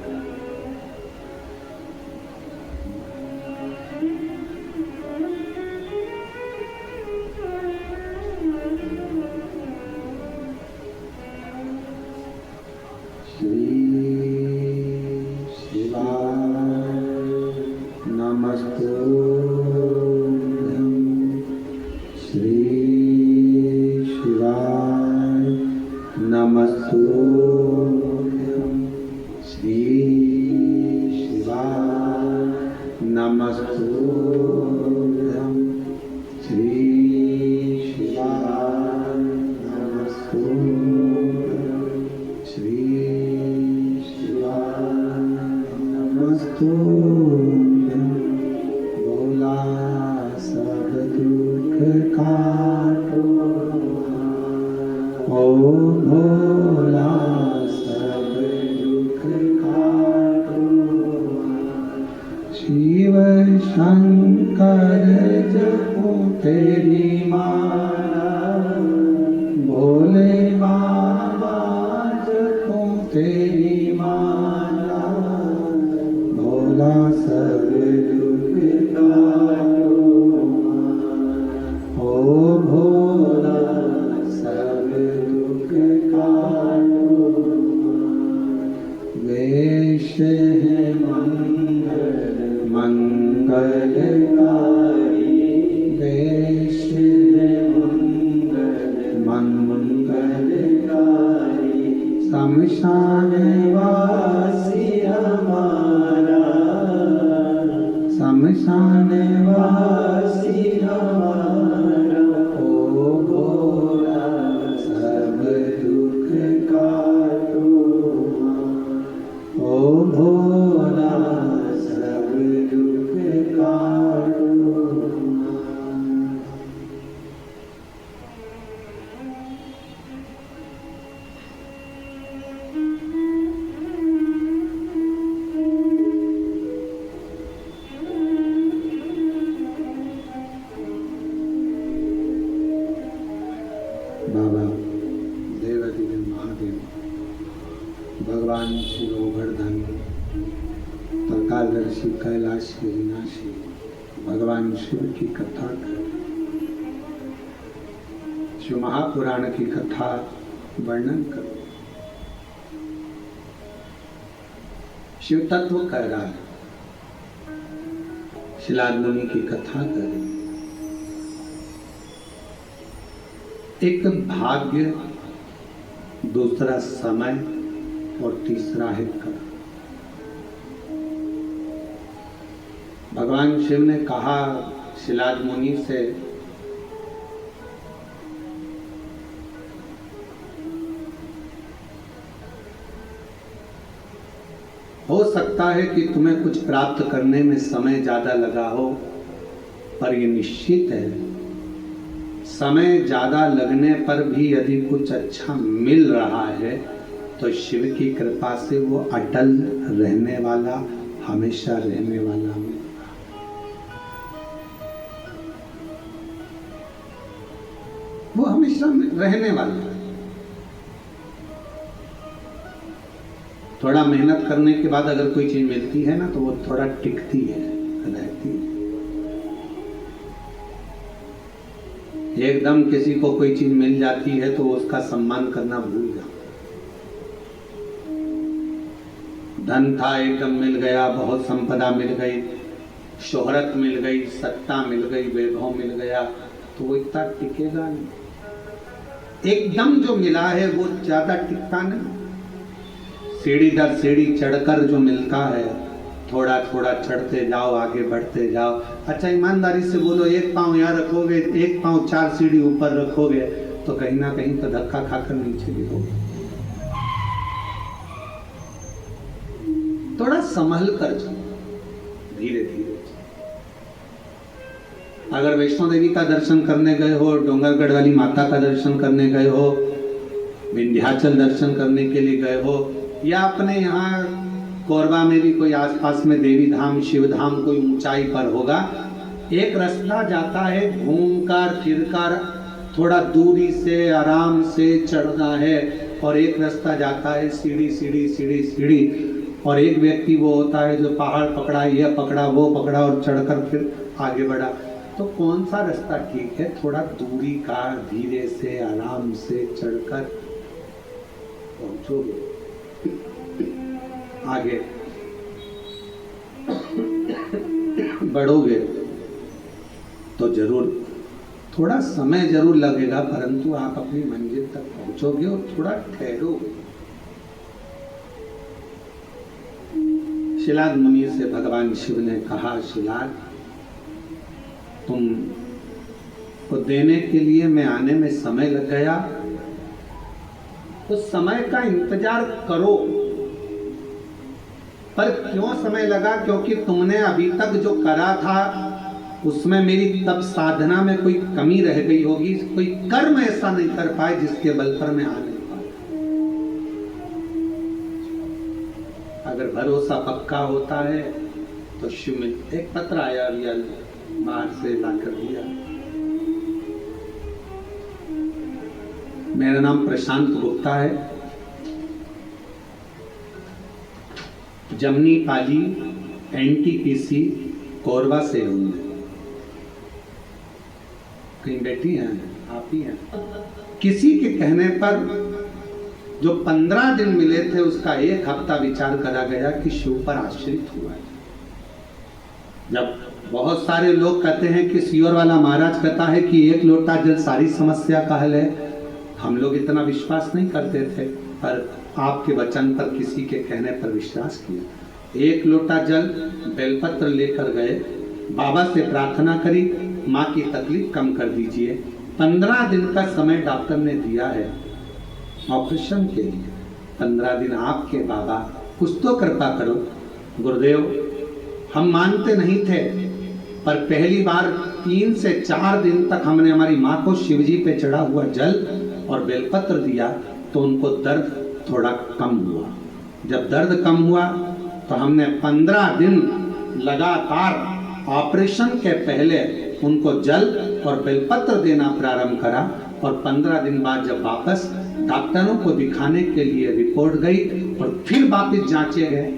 S1: बोला सब शंकर जपूं तेरी माला, भोले बाबा जपूं तेरी माला, भोला सब दुख काटो, ओ भोला सब दुख काटो। वेश है मंगलकारी, वेश है मंगलकारी, शमशान वासी हमारा, शमशान वासी हमारा, ओ भोला सब दुख काटो, ओ भोला सब दुख काटो। बाबा देवाधिदेव महादेव भगवान शिव गोवर्धन त्रिकालदर्शी कैलाशी विनाशी भगवान शिव की कथा कर, शिव महापुराण की कथा वर्णन करो। शिव तत्व कर रहा है, शिलाद मुनि की कथा करें। एक भाग्य, दूसरा समय और तीसरा है कर्म। भगवान शिव ने कहा शिलाद मुनि से, हो सकता है कि तुम्हें कुछ प्राप्त करने में समय ज्यादा लगा हो, पर यह निश्चित है समय ज्यादा लगने पर भी यदि कुछ अच्छा मिल रहा है तो शिव की कृपा से वो अटल रहने वाला, हमेशा रहने वाला मिल रहा। वो हमेशा रहने वाला है। थोड़ा मेहनत करने के बाद अगर कोई चीज मिलती है ना तो वो थोड़ा टिकती है, रहती है। एकदम किसी को कोई चीज मिल जाती है तो उसका सम्मान करना भूल जाओ। धन था एकदम मिल गया, बहुत संपदा मिल गई, शोहरत मिल गई, सत्ता मिल गई, वैभव मिल गया, तो वो इतना टिकेगा नहीं। एकदम जो मिला है वो ज्यादा टिकता नहीं। सीढ़ी दर सीढ़ी चढ़कर जो मिलता है, थोड़ा थोड़ा चढ़ते जाओ, आगे बढ़ते जाओ। अच्छा ईमानदारी से बोलो, एक पांव यहाँ रखोगे, एक पांव 4 सीढ़ी ऊपर रखोगे तो कहीं ना कहीं तो धक्का खाकर नीचे गिरोगे। थोड़ा संभल कर चलो, धीरे धीरे। अगर वैष्णो देवी का दर्शन करने गए हो, डोंगरगढ़ वाली माता का दर्शन करने गए हो, विंध्याचल दर्शन करने के लिए गए हो, या अपने यहाँ कोरबा में भी कोई आसपास में देवी धाम, शिव धाम कोई ऊंचाई पर होगा, एक रास्ता जाता है घूमकर फिरकर, थोड़ा दूरी से आराम से चढ़ना है, और एक रास्ता जाता है सीढ़ी सीढ़ी सीढ़ी सीढ़ी। और एक व्यक्ति वो होता है जो पहाड़ पकड़ा, यह पकड़ा, वो पकड़ा और चढ़कर फिर आगे बढ़ा। तो कौन सा रास्ता ठीक है? थोड़ा दूरी का धीरे से आराम से चढ़कर पहुंचोगे आगे, बढ़ोगे तो जरूर थोड़ा समय जरूर लगेगा, परंतु आप अपनी मंजिल तक पहुंचोगे और थोड़ा ठहरोगे। शिलाद मुनि से भगवान शिव ने कहा, शिलाद तुम को देने के लिए मैं आने में समय लग गया, तो समय का इंतजार करो। पर क्यों समय लगा? क्योंकि तुमने अभी तक जो करा था उसमें मेरी तब साधना में कोई कमी रह गई होगी, कोई कर्म ऐसा नहीं कर पाए जिसके बल पर मैं आ नहीं पाया। अगर भरोसा पक्का होता है तो शिव में एक पत्र आया अभी बाहर से लाकर दिया। मेरा नाम प्रशांत गुप्ता है, जमनी पाली NTPC कोरबा से हूँ। कहीं बैठी हैं आप ही हैं। किसी के कहने पर जो 15 दिन मिले थे उसका एक हफ्ता विचार करा गया कि शिव पर आश्रित हुआ है। जब बहुत सारे लोग कहते हैं कि सियोर वाला महाराज कहता है कि एक लोटा जल सारी समस्या का हल है, हम लोग इतना विश्वास नहीं करते थे, पर आपके वचन पर किसी के कहने पर विश्वास किया। एक लोटा जल बेलपत्र लेकर गए, बाबा से प्रार्थना करी, माँ की तकलीफ कम कर दीजिए। 15 दिन का समय डॉक्टर ने दिया है ऑपरेशन के लिए। 15 दिन आपके बाबा, कुछ तो कृपा करो। गुरुदेव, हम मानते नहीं थे, पर पहली बार 3 से 4 दिन तक हमने हमारी माँ को शिवजी पे चढ़ा हुआ जल और बेलपत्र दिया तो उनको दर्द थोड़ा कम हुआ। जब दर्द कम हुआ तो हमने 15 दिन लगातार ऑपरेशन के पहले उनको जल और बेलपत्र देना प्रारंभ करा, और 15 दिन बाद जब वापस डॉक्टरों को दिखाने के लिए रिपोर्ट गई और फिर वापस जांचे गए।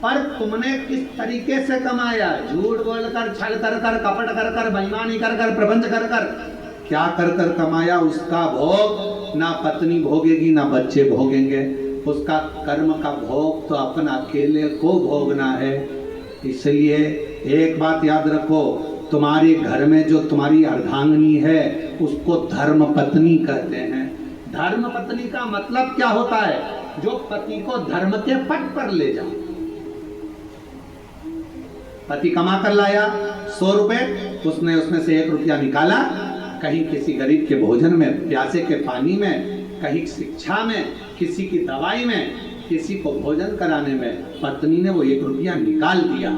S1: पर तुमने किस तरीके से कमाया? झूठ बोलकर, छल कर कर, कपट कर कर, बेईमानी कर कर, प्रबंध कर कर, क्या कर कर कमाया? उसका भोग ना पत्नी भोगेगी ना बच्चे भोगेंगे। उसका कर्म का भोग तो अपना अकेले को भोगना है। इसलिए एक बात याद रखो, तुम्हारे घर में जो तुम्हारी अर्धांगिनी है उसको धर्म पत्नी कहते हैं। धर्म पत्नी का मतलब क्या होता है? जो पति को धर्म के पथ पर ले जाए। पति कमा कर लाया 100 रुपए, उसने उसमें से 1 रुपया निकाला, कहीं किसी गरीब के भोजन में, प्यासे के पानी में, कहीं शिक्षा में, किसी की दवाई में, किसी को भोजन कराने में, पत्नी ने वो 1 रुपया निकाल दिया।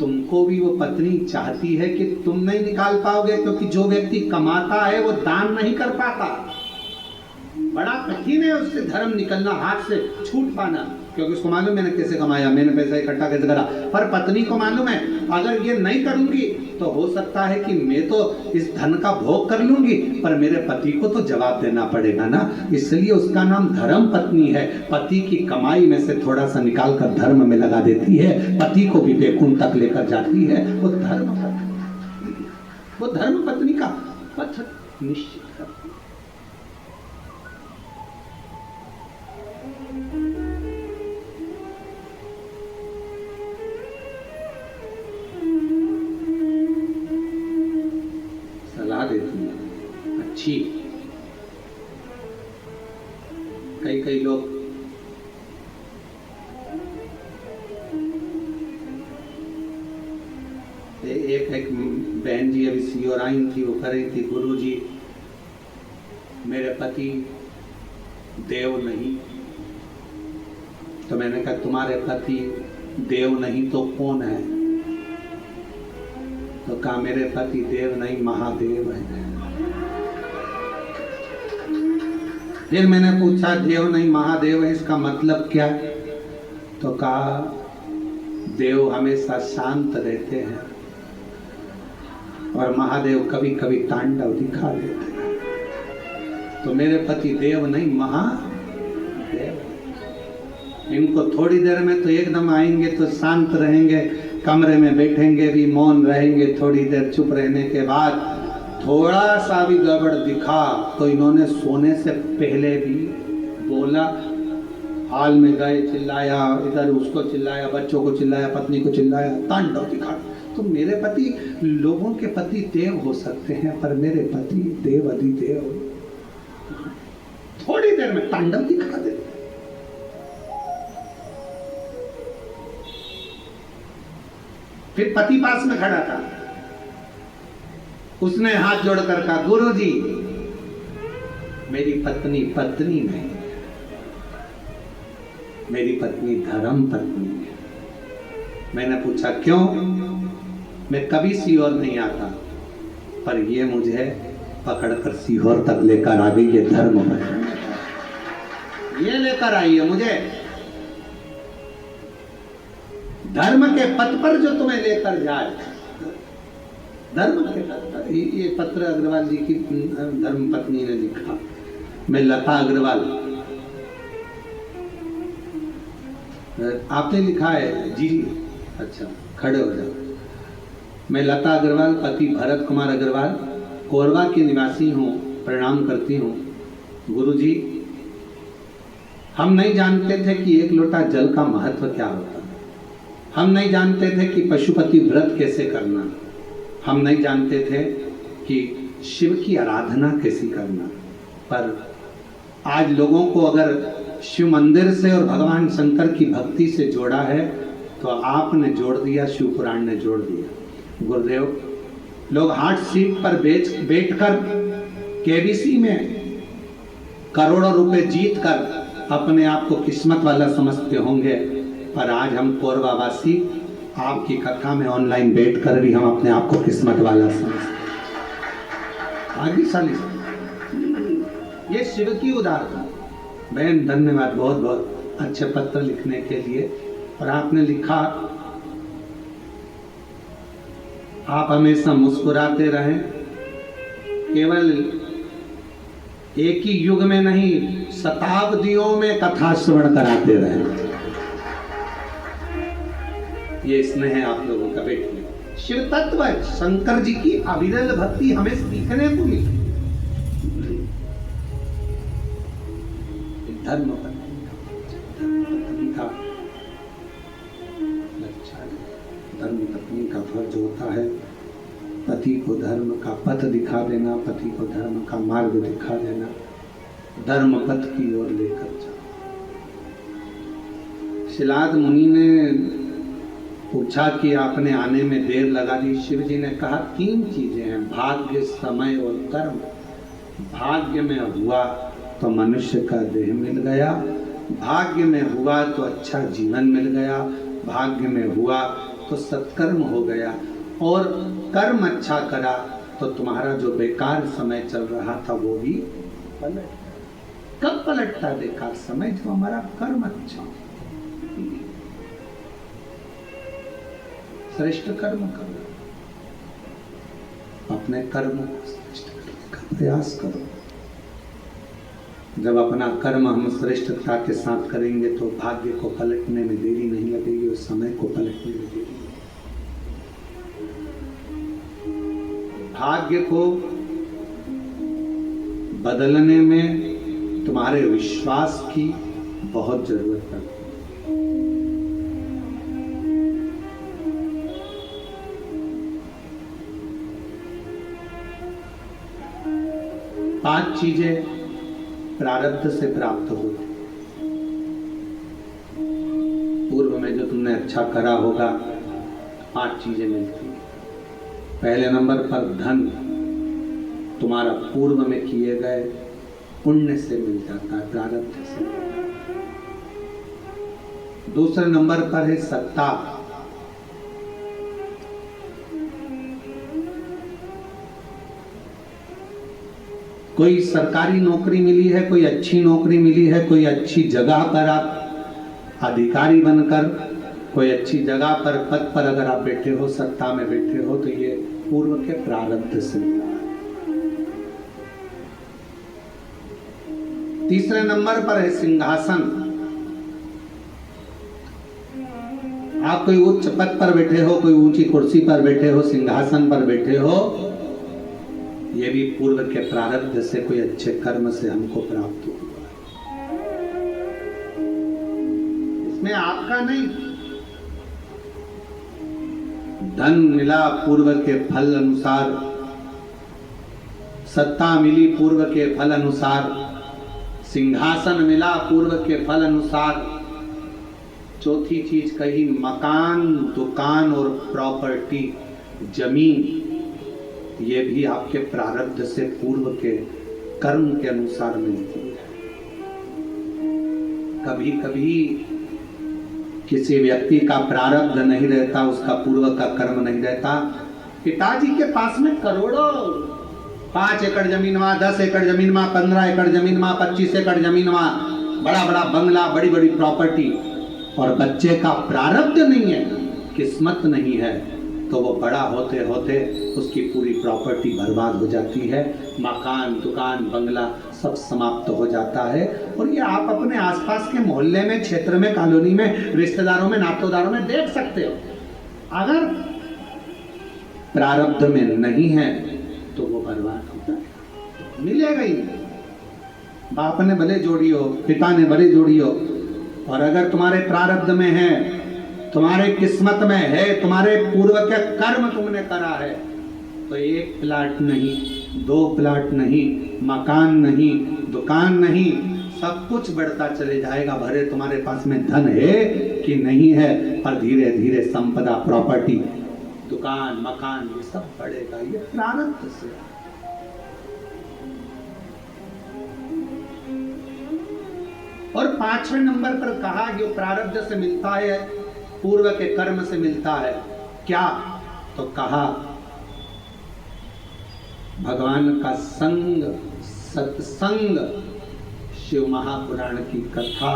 S1: तुमको भी वो पत्नी चाहती है कि तुम नहीं निकाल पाओगे, क्योंकि जो व्यक्ति कमाता है वो दान नहीं कर पाता। बड़ा कठिन है उससे धर्म निकलना, हाथ से छूट पाना, क्योंकि उसको मालूम मैंने कैसे कमाया, मैंने पैसा इकट्ठा कैसे करा। पर पत्नी को मालूम है अगर ये नहीं करूंगी तो हो सकता है कि मैं तो इस धन का भोग कर लूंगी, पर मेरे पति को तो जवाब देना पड़ेगा ना। इसलिए उसका नाम धर्म पत्नी है। पति की कमाई में से थोड़ा सा निकाल कर धर्म में लगा देती है, पति को भी बेकुन तक लेकर जाती है। वो धर्म पत्नी, वो धर्म पत्नी का पथ निश्चित करती है। देती है अच्छी। कई लोग एक बहन जी अभी सियोर आई थी, वो कर रही थी, गुरुजी मेरे पति देव नहीं। तो मैंने कहा तुम्हारे पति देव नहीं तो कौन है? तो कहा मेरे पति देव नहीं महादेव है। फिर मैंने पूछा देव नहीं महादेव है, इसका मतलब क्या? तो कहा देव हमेशा शांत रहते हैं और महादेव कभी कभी तांडव दिखा देते हैं। तो मेरे पति देव नहीं महादेव। इनको थोड़ी देर में तो एकदम आएंगे तो शांत रहेंगे, कमरे में बैठेंगे भी, मौन रहेंगे, थोड़ी देर चुप रहने के बाद थोड़ा सा भी गड़बड़ दिखा तो इन्होंने सोने से पहले भी बोला, हाल में गए, चिल्लाया, इधर उसको चिल्लाया, बच्चों को चिल्लाया, पत्नी को चिल्लाया, तांडव दिखा। तो मेरे पति, लोगों के पति देव हो सकते हैं, पर मेरे पति देव अधिदेव थोड़ी देर में तांडव दिखा देते। फिर पति पास में खड़ा था, उसने हाथ जोड़कर कहा गुरुजी मेरी पत्नी पत्नी नहीं, मेरी पत्नी धर्म पत्नी है। मैंने पूछा क्यों? मैं कभी सीहोर नहीं आता, पर ये मुझे पकड़कर सीहोर तक लेकर आ गई। ये धर्म पत्नी ये लेकर आई है मुझे। धर्म के पथ पर जो तुम्हें लेकर जाए, धर्म के पथ पर। ये पत्र अग्रवाल जी की धर्म पत्नी ने लिखा। मैं लता अग्रवाल, आपने लिखा है जी? अच्छा, खड़े हो जाओ। मैं लता अग्रवाल, पति भरत कुमार अग्रवाल, कोरबा की निवासी हूँ, प्रणाम करती हूँ। गुरुजी, हम नहीं जानते थे कि एक लोटा जल का महत्व क्या होता है। हम नहीं जानते थे कि पशुपति व्रत कैसे करना। हम नहीं जानते थे कि शिव की आराधना कैसी करना। पर आज लोगों को अगर शिव मंदिर से और भगवान शंकर की भक्ति से जोड़ा है तो आपने जोड़ दिया, शिव पुराण ने जोड़ दिया। गुरुदेव, लोग हार्ट सीट पर बैठकर केबीसी में करोड़ों रुपए जीत कर अपने आप को किस्मत वाला समझते होंगे, पर आज हम कोरबा वासी आपकी कथा में ऑनलाइन बैठकर भी हम अपने आप को किस्मत वाला समझते। भाग्यशाली, ये शिव की उदारता। बहन धन्यवाद, बहुत बहुत अच्छे पत्र लिखने के लिए। और आपने लिखा, आप हमेशा मुस्कुराते रहें, केवल एक ही युग में नहीं शताब्दियों में कथा श्रवण कराते रहें। ये स्नेह है आप लोगों का। बेटे, शिव तत्व शंकर जी की अविरल भक्ति हमें सीखने को मिली। धर्म पत्नी का फर्ज होता है पति को धर्म का पथ दिखा देना, पति को धर्म का मार्ग दिखा देना, धर्म पथ की ओर लेकर जाओ। शिलाद मुनि ने पूछा कि आपने आने में देर लगा दी। शिव जी ने कहा, 3 चीजें हैं, भाग्य, समय और कर्म। भाग्य में हुआ तो मनुष्य का देह मिल गया, भाग्य में हुआ तो अच्छा जीवन मिल गया, भाग्य में हुआ तो सत्कर्म हो गया, और कर्म अच्छा करा तो तुम्हारा जो बेकार समय चल रहा था वो भी पलट। कब पलटता बेकार समय? जो हमारा कर्म अच्छा, श्रेष्ठ कर्म करो, अपने कर्म को श्रेष्ठ करने का प्रयास करो। जब अपना कर्म हम श्रेष्ठता के साथ करेंगे तो भाग्य को पलटने में देरी नहीं लगेगी और समय को पलटने में देरी। भाग्य को बदलने में तुम्हारे विश्वास की बहुत जरूरत है। पांच चीजें प्रारब्ध से प्राप्त होती। पूर्व में जो तुमने अच्छा करा होगा, 5 चीजें मिलती। पहले नंबर पर धन, तुम्हारा पूर्व में किए गए पुण्य से मिल जाता है, प्रारब्ध से। दूसरे नंबर पर है सत्ता। कोई सरकारी नौकरी मिली है, कोई अच्छी नौकरी मिली है, कोई अच्छी जगह पर आप अधिकारी बनकर कोई अच्छी जगह पर पद पर अगर आप बैठे हो, सत्ता में बैठे हो, तो ये पूर्व के प्रारब्ध से मिला है। तीसरे नंबर पर है सिंहासन। आप कोई उच्च पद पर बैठे हो, कोई ऊंची कुर्सी पर बैठे हो, सिंहासन पर बैठे हो, ये भी पूर्व के प्रारब्ध से, कोई अच्छे कर्म से हमको प्राप्त हुआ। इसमें आपका नहीं। धन मिला पूर्व के फल अनुसार, सत्ता मिली पूर्व के फल अनुसार, सिंहासन मिला पूर्व के फल अनुसार। चौथी चीज कही, मकान, दुकान और प्रॉपर्टी, जमीन, ये भी आपके प्रारब्ध से, पूर्व के कर्म के अनुसार मिलती है। कभी कभी किसी व्यक्ति का प्रारब्ध नहीं रहता, उसका पूर्व का कर्म नहीं रहता। पिताजी के पास में करोड़ों, 5 एकड़ जमीन वहां, 10 एकड़ जमीन वहां, 15 एकड़ जमीन वहां, 25 एकड़ जमीन वहां, बड़ा बड़ा बंगला, बड़ी बड़ी प्रॉपर्टी, और बच्चे का प्रारब्ध नहीं है, किस्मत नहीं है, तो वो बड़ा होते होते उसकी पूरी प्रॉपर्टी बर्बाद हो जाती है, मकान, दुकान, बंगला सब समाप्त हो जाता है। और ये आप अपने आसपास के मोहल्ले में, क्षेत्र में, कॉलोनी में, रिश्तेदारों में, नातेदारों में देख सकते हो। अगर प्रारब्ध में नहीं है तो वो बर्बाद होता है, मिलेगा ही नहीं। बाप ने भले जोड़ी हो, पिता ने भले जोड़ी हो, और अगर तुम्हारे प्रारब्ध में है, तुम्हारे किस्मत में है, तुम्हारे पूर्व के कर्म तुमने करा है, तो एक प्लाट नहीं, 2 प्लाट नहीं, मकान नहीं, दुकान नहीं, सब कुछ बढ़ता चले जाएगा। भले तुम्हारे पास में धन है कि नहीं है, पर धीरे धीरे संपदा, प्रॉपर्टी, दुकान, मकान, ये सब बढ़ेगा। ये प्रारब्ध से। और 5वें नंबर पर कहा जो प्रारब्ध से मिलता है, पूर्व के कर्म से मिलता है, क्या? तो कहा भगवान का संग, सत्संग, शिव महापुराण की कथा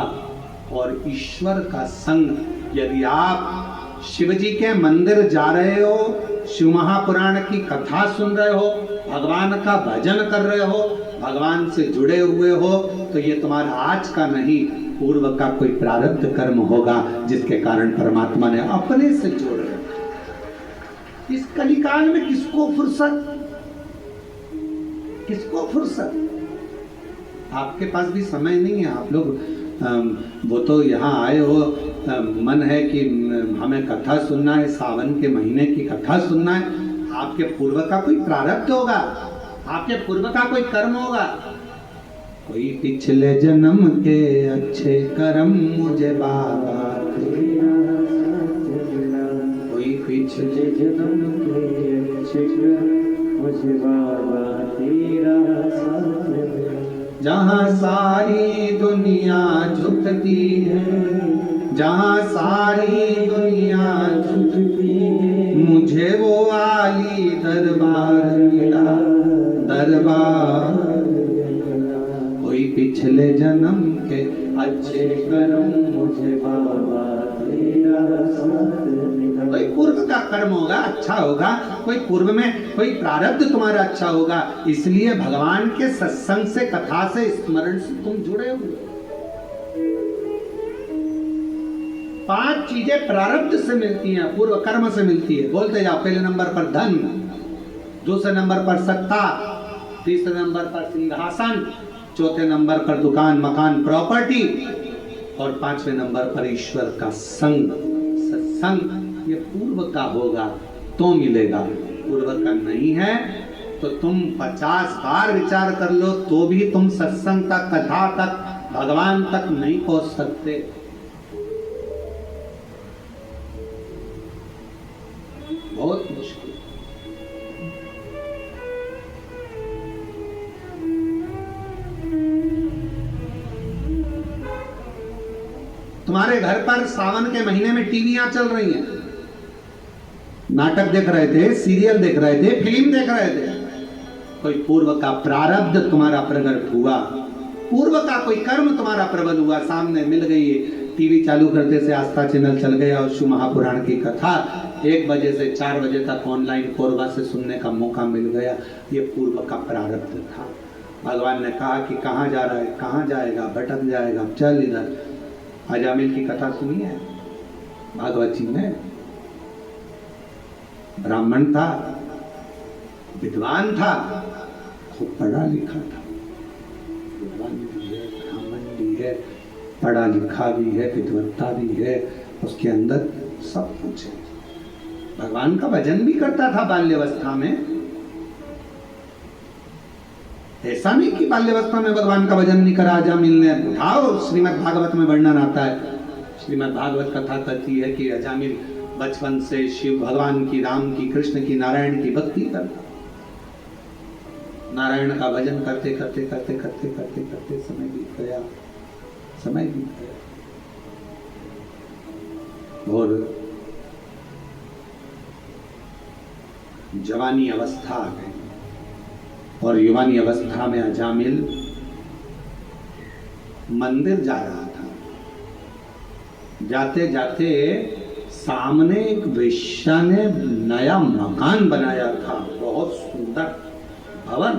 S1: और ईश्वर का संग। यदि आप शिव जी के मंदिर जा रहे हो, शिव महापुराण की कथा सुन रहे हो, भगवान का भजन कर रहे हो, भगवान से जुड़े हुए हो, तो ये तुम्हारा आज का नहीं, पूर्व का कोई प्रारब्ध कर्म होगा जिसके कारण परमात्मा ने अपने से जोड़ रहे। इस कलिकाल में किसको फुर्सत, किसको फुर्सत? आपके पास भी समय नहीं है। आप लोग वो तो यहाँ आए हो, मन है कि हमें कथा सुनना है, सावन के महीने की कथा सुनना है। आपके पूर्व का कोई प्रारब्ध होगा, आपके पूर्व का कोई कर्म होगा। कोई पिछले जन्म के अच्छे कर्म मुझे बाबा तेरा, कोई पिछले जन्म के अच्छे कर्म मुझे बाबा तेरा साथ मिला। जहाँ सारी दुनिया झुकती है, जहाँ सारी दुनिया झुकती है, मुझे वो आली दरबार मिला, दरबार। कोई पिछले जन्म के अच्छे कर्म मुझे बाबा तेरा साथ मिला। कोई पूर्व का कर्म होगा, अच्छा होगा, कोई पूर्व में कोई प्रारब्ध तुम्हारा अच्छा होगा, इसलिए भगवान के सत्संग से, कथा से, स्मरण से तुम जुड़े हुए। 5 चीजें प्रारब्ध से मिलती हैं, पूर्व कर्म से मिलती है। बोलते जाओ। पहले नंबर पर धन, दूसरे नंबर पर सत्ता, तीसरे नंबर पर सिंहासन, चौथे नंबर पर दुकान, मकान, प्रॉपर्टी, और 5वें नंबर पर ईश्वर का संग, सत्संग। ये पूर्व का होगा तो मिलेगा, पूर्व का नहीं है तो तुम 50 बार विचार कर लो तो भी तुम सत्संग तक, कथा तक, भगवान तक नहीं पहुंच सकते। बहुत मुश्किल। तुम्हारे घर पर सावन के महीने में टीवियां चल रही हैं, नाटक देख रहे थे, सीरियल देख रहे थे, फिल्म देख रहे थे, कोई पूर्व का प्रारब्ध तुम्हारा प्रकट हुआ, पूर्व का कोई कर्म तुम्हारा प्रबल हुआ, सामने मिल गई। टीवी चालू करते से आस्था चैनल चल गया और शिव महापुराण की कथा 1 बजे से 4 बजे तक ऑनलाइन कोरबा से सुनने का मौका मिल गया। ये पूर्व का प्रारब्ध था। भगवान ने कहा कि कहाँ जा रहा है, कहाँ जाएगा, भटक जाएगा, चल इधर। अजामिल की कथा सुनी है भागवत जी में। ब्राह्मण था, विद्वान था, खूब पढ़ा लिखा था, विद्वान भी है, ब्राह्मण भी है, पढ़ा लिखा भी है, विद्वत्ता भी है, उसके अंदर सब कुछ है। भगवान का भजन भी करता था बाल्यावस्था में। ऐसा नहीं कि बाल्यावस्था में भगवान का भजन नहीं करा। अजामिल ने उठाओ, श्रीमद् भागवत में वर्णन आता है। श्रीमद् भागवत कथा कहती है कि अजामिल बचपन से शिव भगवान की, राम की, कृष्ण की, नारायण की भक्ति करता, नारायण का भजन करते करते करते करते करते करते समय बीत गया, समय बीत गया और जवानी अवस्था आ गई। और युवानी अवस्था में अजामिल मंदिर जा रहा था। जाते जाते सामने एक वेश्या ने नया मकान बनाया था, बहुत सुंदर भवन।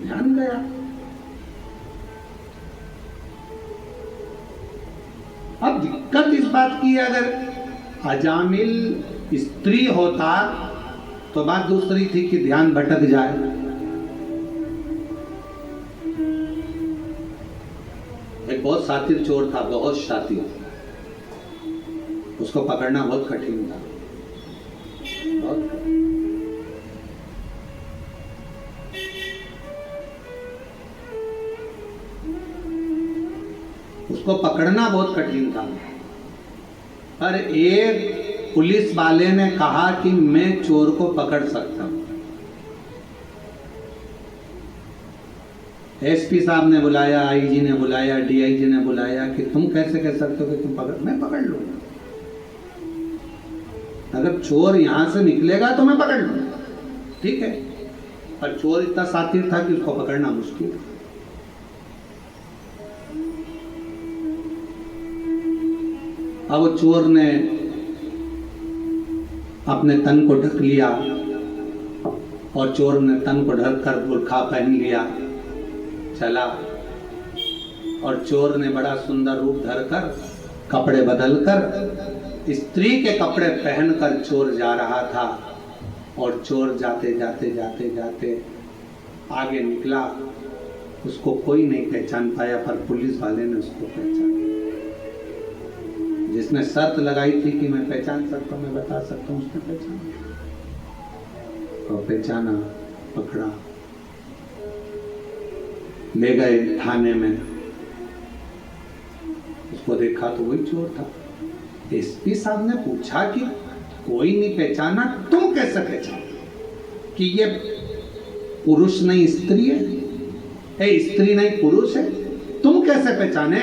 S1: ध्यान गया। अब दिक्कत इस बात की है, अगर अजामिल स्त्री होता तो बात दूसरी थी कि ध्यान भटक जाए। एक बहुत शातिर चोर था, बहुत शातिर, उसको पकड़ना बहुत कठिन था, बहुत कठिन। उसको पकड़ना बहुत कठिन था। पर एक पुलिस वाले ने कहा कि मैं चोर को पकड़ सकता हूं। एसपी साहब ने बुलाया, आईजी ने बुलाया, डीआईजी ने बुलाया कि तुम कैसे कह सकते हो कि तुम पकड़, मैं पकड़ लूंगा। अगर चोर यहां से निकलेगा तो मैं पकड़ लूंगा, ठीक है। पर चोर इतना शातिर था कि उसको पकड़ना मुश्किल था। अब वो चोर ने अपने तन को ढक लिया और चोर ने तन को ढक कर बुर्खा पहन लिया, चला। और चोर ने बड़ा सुंदर रूप धरकर, कपड़े बदलकर, स्त्री के कपड़े पहनकर चोर जा रहा था। और चोर जाते जाते जाते जाते आगे निकला, उसको कोई नहीं पहचान पाया, पर पुलिस वाले ने उसको पहचाना। जिसने शर्त लगाई थी कि मैं पहचान सकता हूं, मैं बता सकता हूं, उसने पहचाना और पहचाना, पकड़ा, ले गए थाने में। उसको देखा तो वही चोर था। एसपी साहब ने पूछा कि कोई नहीं पहचाना, तुम कैसे पहचाना कि ये पुरुष नहीं स्त्री है, स्त्री नहीं पुरुष है, तुम कैसे पहचाने?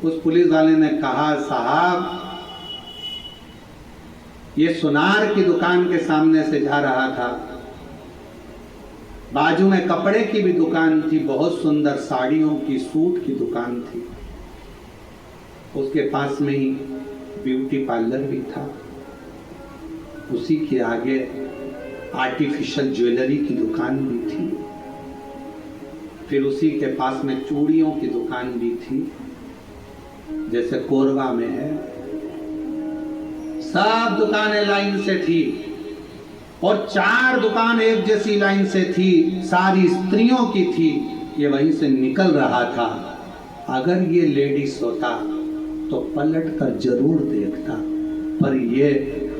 S1: उस पुलिस वाले ने कहा, साहब ये सुनार की दुकान के सामने से जा रहा था, बाजू में कपड़े की भी दुकान थी, बहुत सुंदर साड़ियों की, सूट की दुकान थी, उसके पास में ही ब्यूटी पार्लर भी था, उसी के आगे आर्टिफिशियल ज्वेलरी की दुकान भी थी, फिर उसी के पास में चूड़ियों की दुकान भी थी, जैसे कोरबा में है। सब दुकानें लाइन से थी और 4 दुकान एक जैसी लाइन से थी, सारी स्त्रियों की थी। ये वहीं से निकल रहा था। अगर ये लेडीज होता तो पलट कर जरूर देखता, पर ये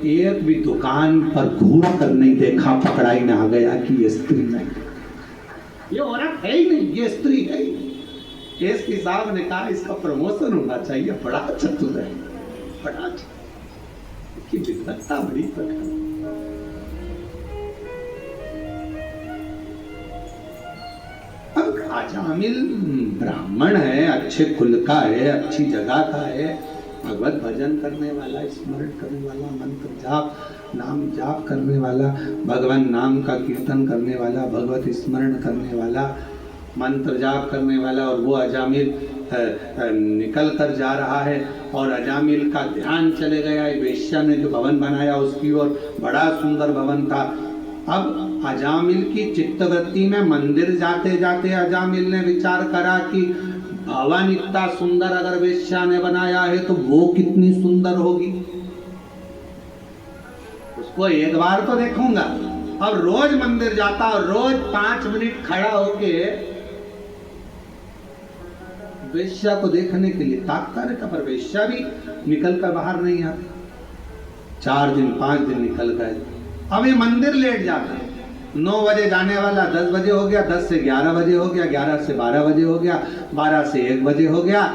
S1: एक भी दुकान पर घूर कर नहीं देखा, पकड़ाई में आ गया कि ये स्त्री नहीं, ये औरत है ही नहीं, ये स्त्री है ही नहीं। एसपी साहब ने कहा इसका प्रमोशन होना चाहिए, बड़ा चतुर है, बड़ा अच्छा की विद्वत्ता बड़ी प्रखर। अब अजामिल ब्राह्मण है, अच्छे कुल का है, अच्छी जगह का है, भगवत भजन करने वाला, स्मरण करने वाला, मंत्र जाप, नाम जाप करने वाला, भगवान नाम का कीर्तन करने वाला, भगवत स्मरण करने वाला, मंत्र जाप करने वाला। और वो अजामिल निकल कर जा रहा है और अजामिल का ध्यान चले गया वेश्या ने जो भवन बनाया उसकी ओर। बड़ा सुंदर भवन था। अब अजामिल की चित्तवृत्ति में मंदिर जाते जाते अजामिल ने विचार करा कि भवन इतना सुंदर अगर वेश्या ने बनाया है तो वो कितनी सुंदर होगी, उसको एक बार तो देखूंगा। अब रोज मंदिर जाता और रोज 5 मिनट खड़ा होके वेश्या को देखने के लिए ताकता रहता, पर वेश्या भी निकल कर बाहर नहीं आती। 4 दिन 5 दिन निकल गए। अब ये मंदिर लेट जाता है, 9 बजे जाने वाला 10 बजे हो गया, 10 से 11 बजे हो गया, 11 से 12 बजे हो गया, 12 से 1 बजे हो गया।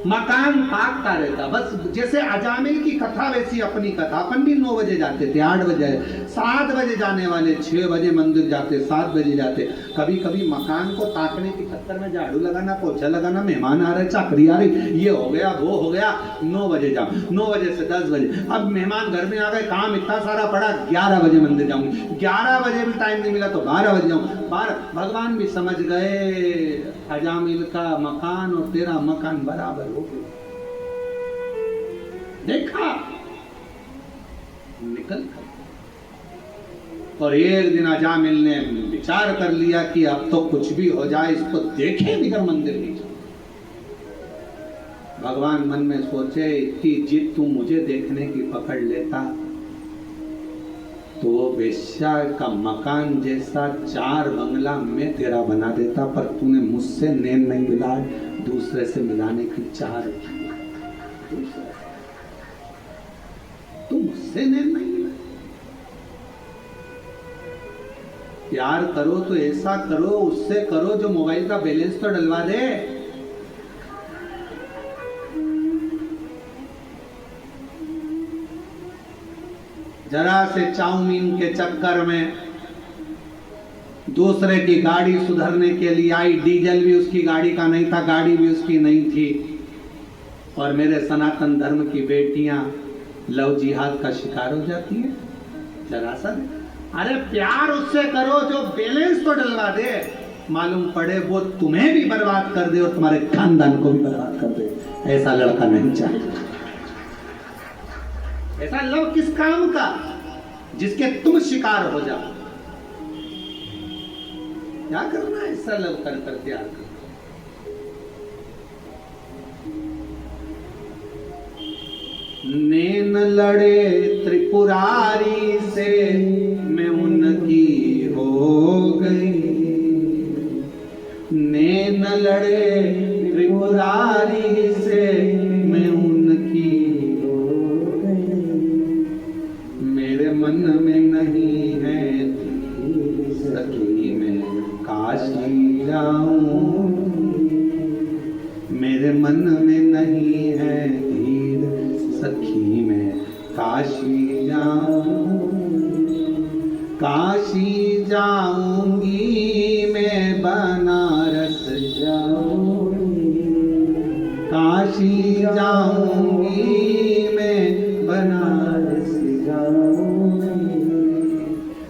S1: मकान ताकता रहता। बस जैसे अजामिल की कथा वैसी अपनी कथा। अपन भी 9 बजे जाते थे, 8 बजे, 7 बजे जाने वाले, 6 बजे मंदिर जाते, 7 बजे जाते। कभी कभी मकान को ताकने के चक्कर में झाड़ू लगाना, पोछा लगाना, मेहमान आ रहे, चाकरी आ रही, ये हो गया वो हो गया, 9 बजे जाओ, 9 बजे से 10 बजे। अब मेहमान घर में आ गए, काम इतना सारा पड़ा, 11 बजे मंदिर जाऊंगी, 11 बजे भी टाइम नहीं मिला तो 12 बजे जाऊँ, बार भगवान भी समझ गए अजामिल का मकान और तेरा मकान बराबर हो गए। देखा निकल कर, और एक दिन अजामिल ने विचार कर लिया कि अब तो कुछ भी हो जाए, इसको देखे बिगर मंदिर नहीं जाओ। भगवान मन में सोचे कि जिद तू मुझे देखने की पकड़ लेता तो वेश्या का मकान जैसा 4 बंगला मैं तेरा बना देता, पर तूने मुझसे नैन नहीं मिलाए, दूसरे से मिलाने की चाह रही। तू मुझसे नैन नहीं मिलाए। प्यार करो तो ऐसा करो, उससे करो जो मोबाइल का बैलेंस तो डलवा दे। जरा से चाउमीन के चक्कर में दूसरे की गाड़ी सुधरने के लिए आई, डीजल भी उसकी गाड़ी का नहीं था, गाड़ी भी उसकी नहीं थी, और मेरे सनातन धर्म की बेटियां लव जिहाद का शिकार हो जाती है। जरा सा अरे प्यार उससे करो जो बैलेंस तो डलवा दे, मालूम पड़े वो तुम्हें भी बर्बाद कर दे और तुम्हारे खानदान को भी बर्बाद कर दे। ऐसा लड़का नहीं चाहिए। ऐसा लव किस काम का जिसके तुम शिकार हो जाओ? क्या करना है ऐसा लव कर कर प्यार कर? नैन लड़े त्रिपुरारी से मैं उनकी हो गई, नैन लड़े त्रिपुरारी से मैं उनकी हो गई, मेरे मन में नहीं है सखी मैं काशी जाऊं, मेरे मन में नहीं है सखी मैं काशी जाऊं, काशी जाऊंगी मैं बनारस जाऊंगी, काशी जाऊंगी मैं बनारस जाऊंगी,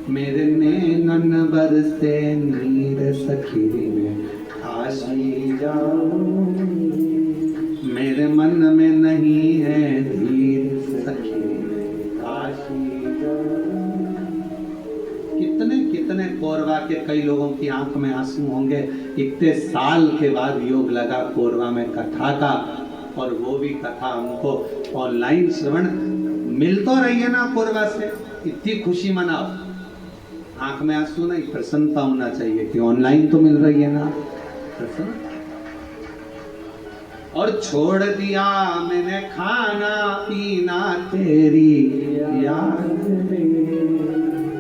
S1: मेरे नैनन बरसे नीर सखी में काशी जाऊंगी, मेरे मन में नहीं है धीर सखी में काशी जाऊंगी। कितने कितने कोरवा के कई लोगों की आंख में आंसू होंगे, इतने साल के बाद योग लगा कोरवा में कथा का, और वो भी कथा हमको ऑनलाइन श्रवण मिल तो रही है ना कोरवा से, इतनी खुशी मनाओ। आंख में आंसू नहीं, प्रसन्नता होना चाहिए कि ऑनलाइन तो मिल रही है ना, प्रसन्न। और छोड़ दिया मैंने खाना पीना तेरी याद में,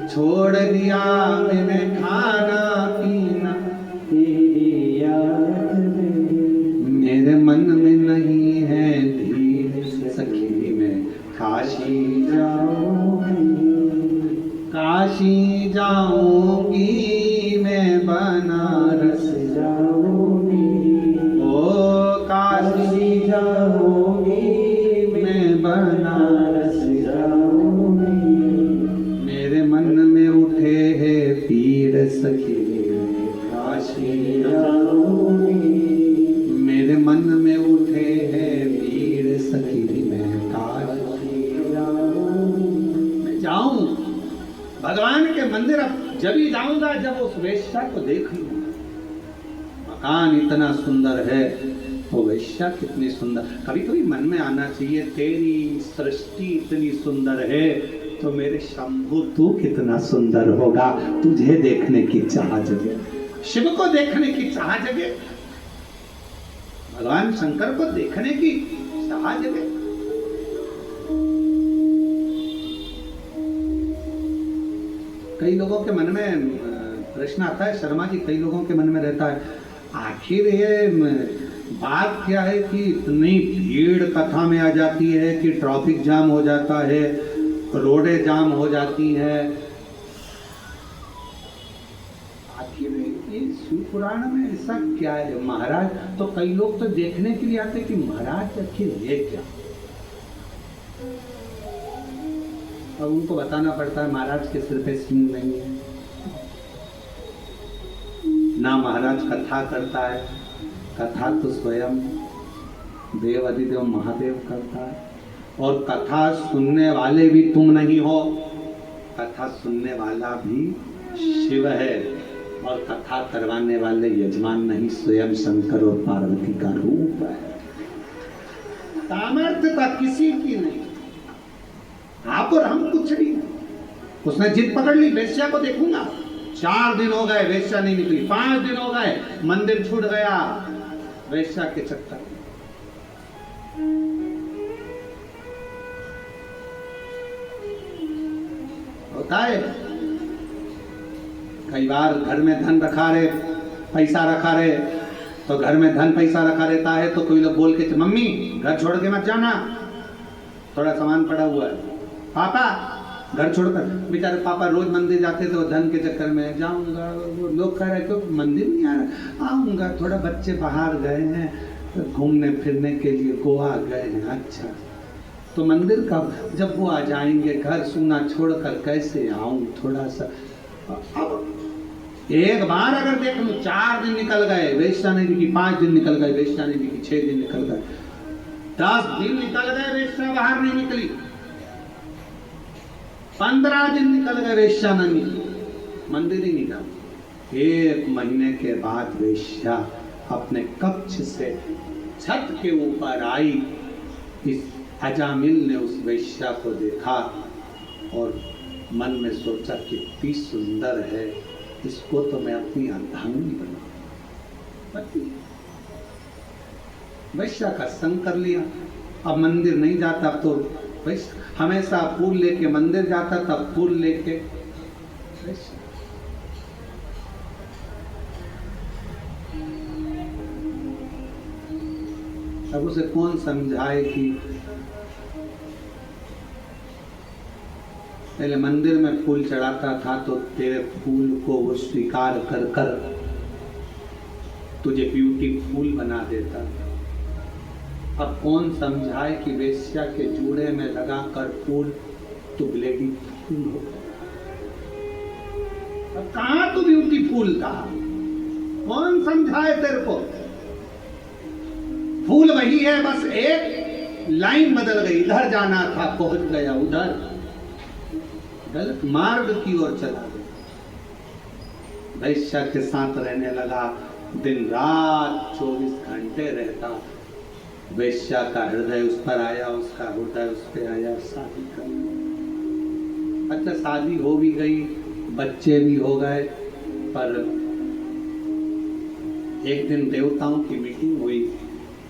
S1: छोड़ दिया मैंने खाना पीना तेरी याद में, मेरे मन में नहीं है धीर सखी में काशी जाऊंगी, काशी जाऊंगी मैं बनारस जाऊंगी, काशी जाऊंगी मैं बनारस जाऊंगी, मेरे मन में उठे है पीर सखी मैं काशी जाऊंगी, मेरे मन में उठे है पीर सखी मैं काशी जाऊंगी। मैं जाऊं भगवान के मंदिर, अब जब ही जाऊंगा जब उस वेश्या को देख लूंगा। मकान इतना सुंदर है, वो वेश्या कितनी सुंदर। कभी कभी मन में आना चाहिए तेरी सृष्टि इतनी सुंदर है तो मेरे शंभु तू कितना सुंदर होगा। तुझे देखने की चाह जगे, शिव को देखने की चाह जगे, भगवान शंकर को देखने की चाह जगे। कई लोगों के मन में प्रश्न आता है शर्मा जी, कई लोगों के मन में रहता है आखिर ये बात क्या है कि इतनी भीड़ कथा में आ जाती है कि ट्रैफिक जाम हो जाता है, रोडें जाम हो जाती है। आखिर ये शिव पुराण में ऐसा क्या है महाराज? तो कई लोग तो देखने के लिए आते कि महाराज आखिर ये क्या, अब उनको बताना पड़ता है महाराज के सिर पे सिंह नहीं है। ना महाराज कथा करता है, कथा तो स्वयं देव अधिदेव महादेव करता है। और कथा सुनने वाले भी तुम नहीं हो, कथा सुनने वाला भी शिव है, और कथा करवाने वाले यजमान नहीं, स्वयं शंकर और पार्वती का रूप है। सामर्थ्यता किसी की नहीं, आप और हम कुछ भी नहीं। उसने जिद पकड़ ली, वेश्या को देखूंगा। 4 दिन हो गए, वेश्या नहीं निकली। 5 दिन हो गए, मंदिर छूट गया वेश्या के चक्कर में। होता है कई बार घर में धन रखा रहे, पैसा रखा रहे, तो घर में धन पैसा रखा रहता है तो कोई लोग बोल के, मम्मी घर छोड़ के मत जाना, थोड़ा सामान पड़ा हुआ है। पापा घर छोड़कर, बेचारे पापा रोज मंदिर जाते थे, वो धन के चक्कर में जाऊंगा। वो लोग कह रहे क्यों मंदिर नहीं आ रहा, आऊंगा, थोड़ा बच्चे बाहर गए हैं घूमने फिरने के लिए, गोवा गए हैं। अच्छा तो मंदिर का जब वो आ जाएंगे, घर सुनना छोड़कर कैसे आऊं थोड़ा सा। अब एक बार अगर देख लो, 4 दिन निकल गए, वेश्या नहीं दिखी, 5 दिन निकल गए, वेश्या नहीं दिखी, 6 दिन निकल गए, 10 दिन निकल गए, वेश्या बाहर नहीं निकली, 15 दिन निकल गए, वेश्या नहीं निकली, मंदिर ही नहीं था। 1 महीने के बाद वेश्या अपने कक्ष से छत के ऊपर आई। इस अजामिल ने उस वेश्या को देखा और मन में सोचा कितनी सुंदर है, इसको तो मैं अपनी अर्धांगिनी बनाऊं। वेश्या का संग कर लिया। अब मंदिर नहीं जाता तो वेश्या, हमेशा फूल लेके मंदिर जाता, तब फूल लेके वेश्या। अब उसे कौन समझाए कि पहले मंदिर में फूल चढ़ाता था तो तेरे फूल को वो स्वीकार कर कर तुझे ब्यूटीफुल बना देता। अब कौन समझाए कि वेश्या के जूड़े में लगाकर फूल तो ब्लेडी फूल हो। अब कहां तू ब्यूटीफुल था, कौन समझाए तेरे को। फूल वही है, बस एक लाइन बदल गई, इधर जाना था पहुंच गया उधर, गलत मार्ग की ओर चला गया। वैश्या के साथ रहने लगा, दिन रात 24 घंटे रहता। वैश्या का हृदय उस पर आया, उसका हृदय उस पर आया, शादी कर। अच्छा शादी हो भी गई, बच्चे भी हो गए, पर एक दिन देवताओं की मीटिंग हुई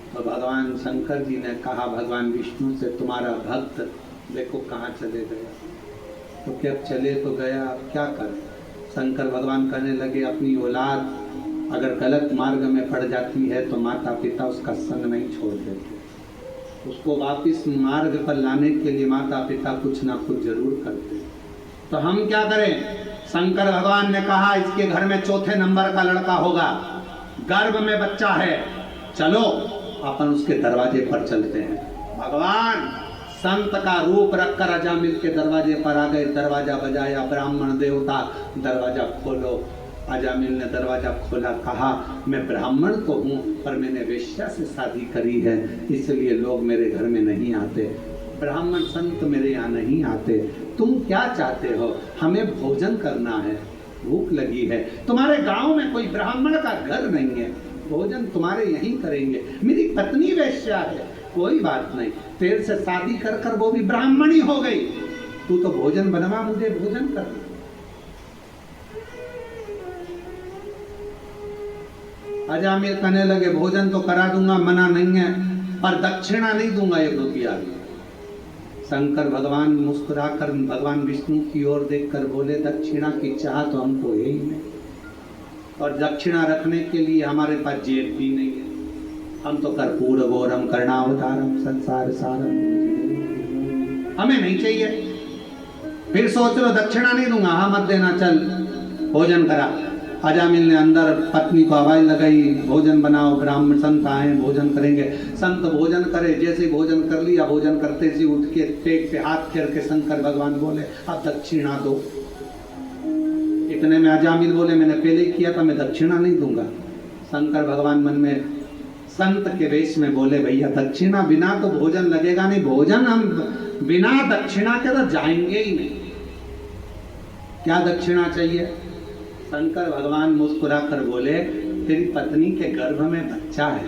S1: तो भगवान शंकर जी ने कहा भगवान विष्णु से, तुम्हारा भक्त देखो कहाँ चले गया। तो क्या चले तो गया, अब क्या कर। शंकर भगवान कहने लगे, अपनी औलाद अगर गलत मार्ग में पड़ जाती है तो माता पिता उसका संग नहीं छोड़ देते, उसको वापस मार्ग पर लाने के लिए माता पिता कुछ ना कुछ जरूर करते। तो हम क्या करें। शंकर भगवान ने कहा, इसके घर में 4थे नंबर का लड़का होगा, गर्भ में बच्चा है, चलो अपन उसके दरवाजे पर चलते हैं। भगवान संत का रूप रखकर अजामिल के दरवाजे पर आ गए, दरवाजा बजाया, ब्राह्मण देवता दरवाजा खोलो। अजामिल ने दरवाजा खोला, कहा मैं ब्राह्मण तो हूँ पर मैंने वेश्या से शादी करी है, इसलिए लोग मेरे घर में नहीं आते, ब्राह्मण संत मेरे यहाँ नहीं आते। तुम क्या चाहते हो। हमें भोजन करना है, भूख लगी है, तुम्हारे गांव में कोई ब्राह्मण का घर नहीं है, भोजन तुम्हारे यहीं करेंगे। मेरी पत्नी वेश्या है, कोई बात नहीं, तेरे से शादी कर कर वो भी ब्राह्मणी हो गई, तू तो भोजन बनवा, मुझे भोजन कर। अजामिल कहने लगे, भोजन तो करा दूंगा, मना नहीं है, पर दक्षिणा नहीं दूंगा 1 रुपया भी। शंकर भगवान मुस्कुराकर भगवान विष्णु की ओर देखकर बोले, दक्षिणा की चाह तो हमको है ही नहीं, और दक्षिणा रखने के लिए हमारे पास जेब भी नहीं है, हम तो कर्पूर गौरम कर्णावतारम संसार सारम, हमें नहीं चाहिए। फिर सोच लो, दक्षिणा नहीं दूंगा, हाँ मत देना, चल भोजन करा। अजामिल ने अंदर पत्नी को आवाज लगाई, भोजन बनाओ, ब्राह्मण संत आए भोजन करेंगे। संत भोजन करे, जैसे भोजन कर लिया, भोजन करते ही उठ के पेट पे हाथ फेर के शंकर भगवान बोले, अब दक्षिणा दो। इतने में अजामिल बोले मैंने पहले ही किया था, मैं दक्षिणा नहीं दूंगा। शंकर भगवान मन में संत के वेश में बोले भैया दक्षिणा बिना तो भोजन लगेगा नहीं, भोजन हम बिना दक्षिणा के तो जाएंगे ही नहीं। क्या दक्षिणा चाहिए? शंकर भगवान मुस्कुरा कर बोले तेरी पत्नी के गर्भ में बच्चा है,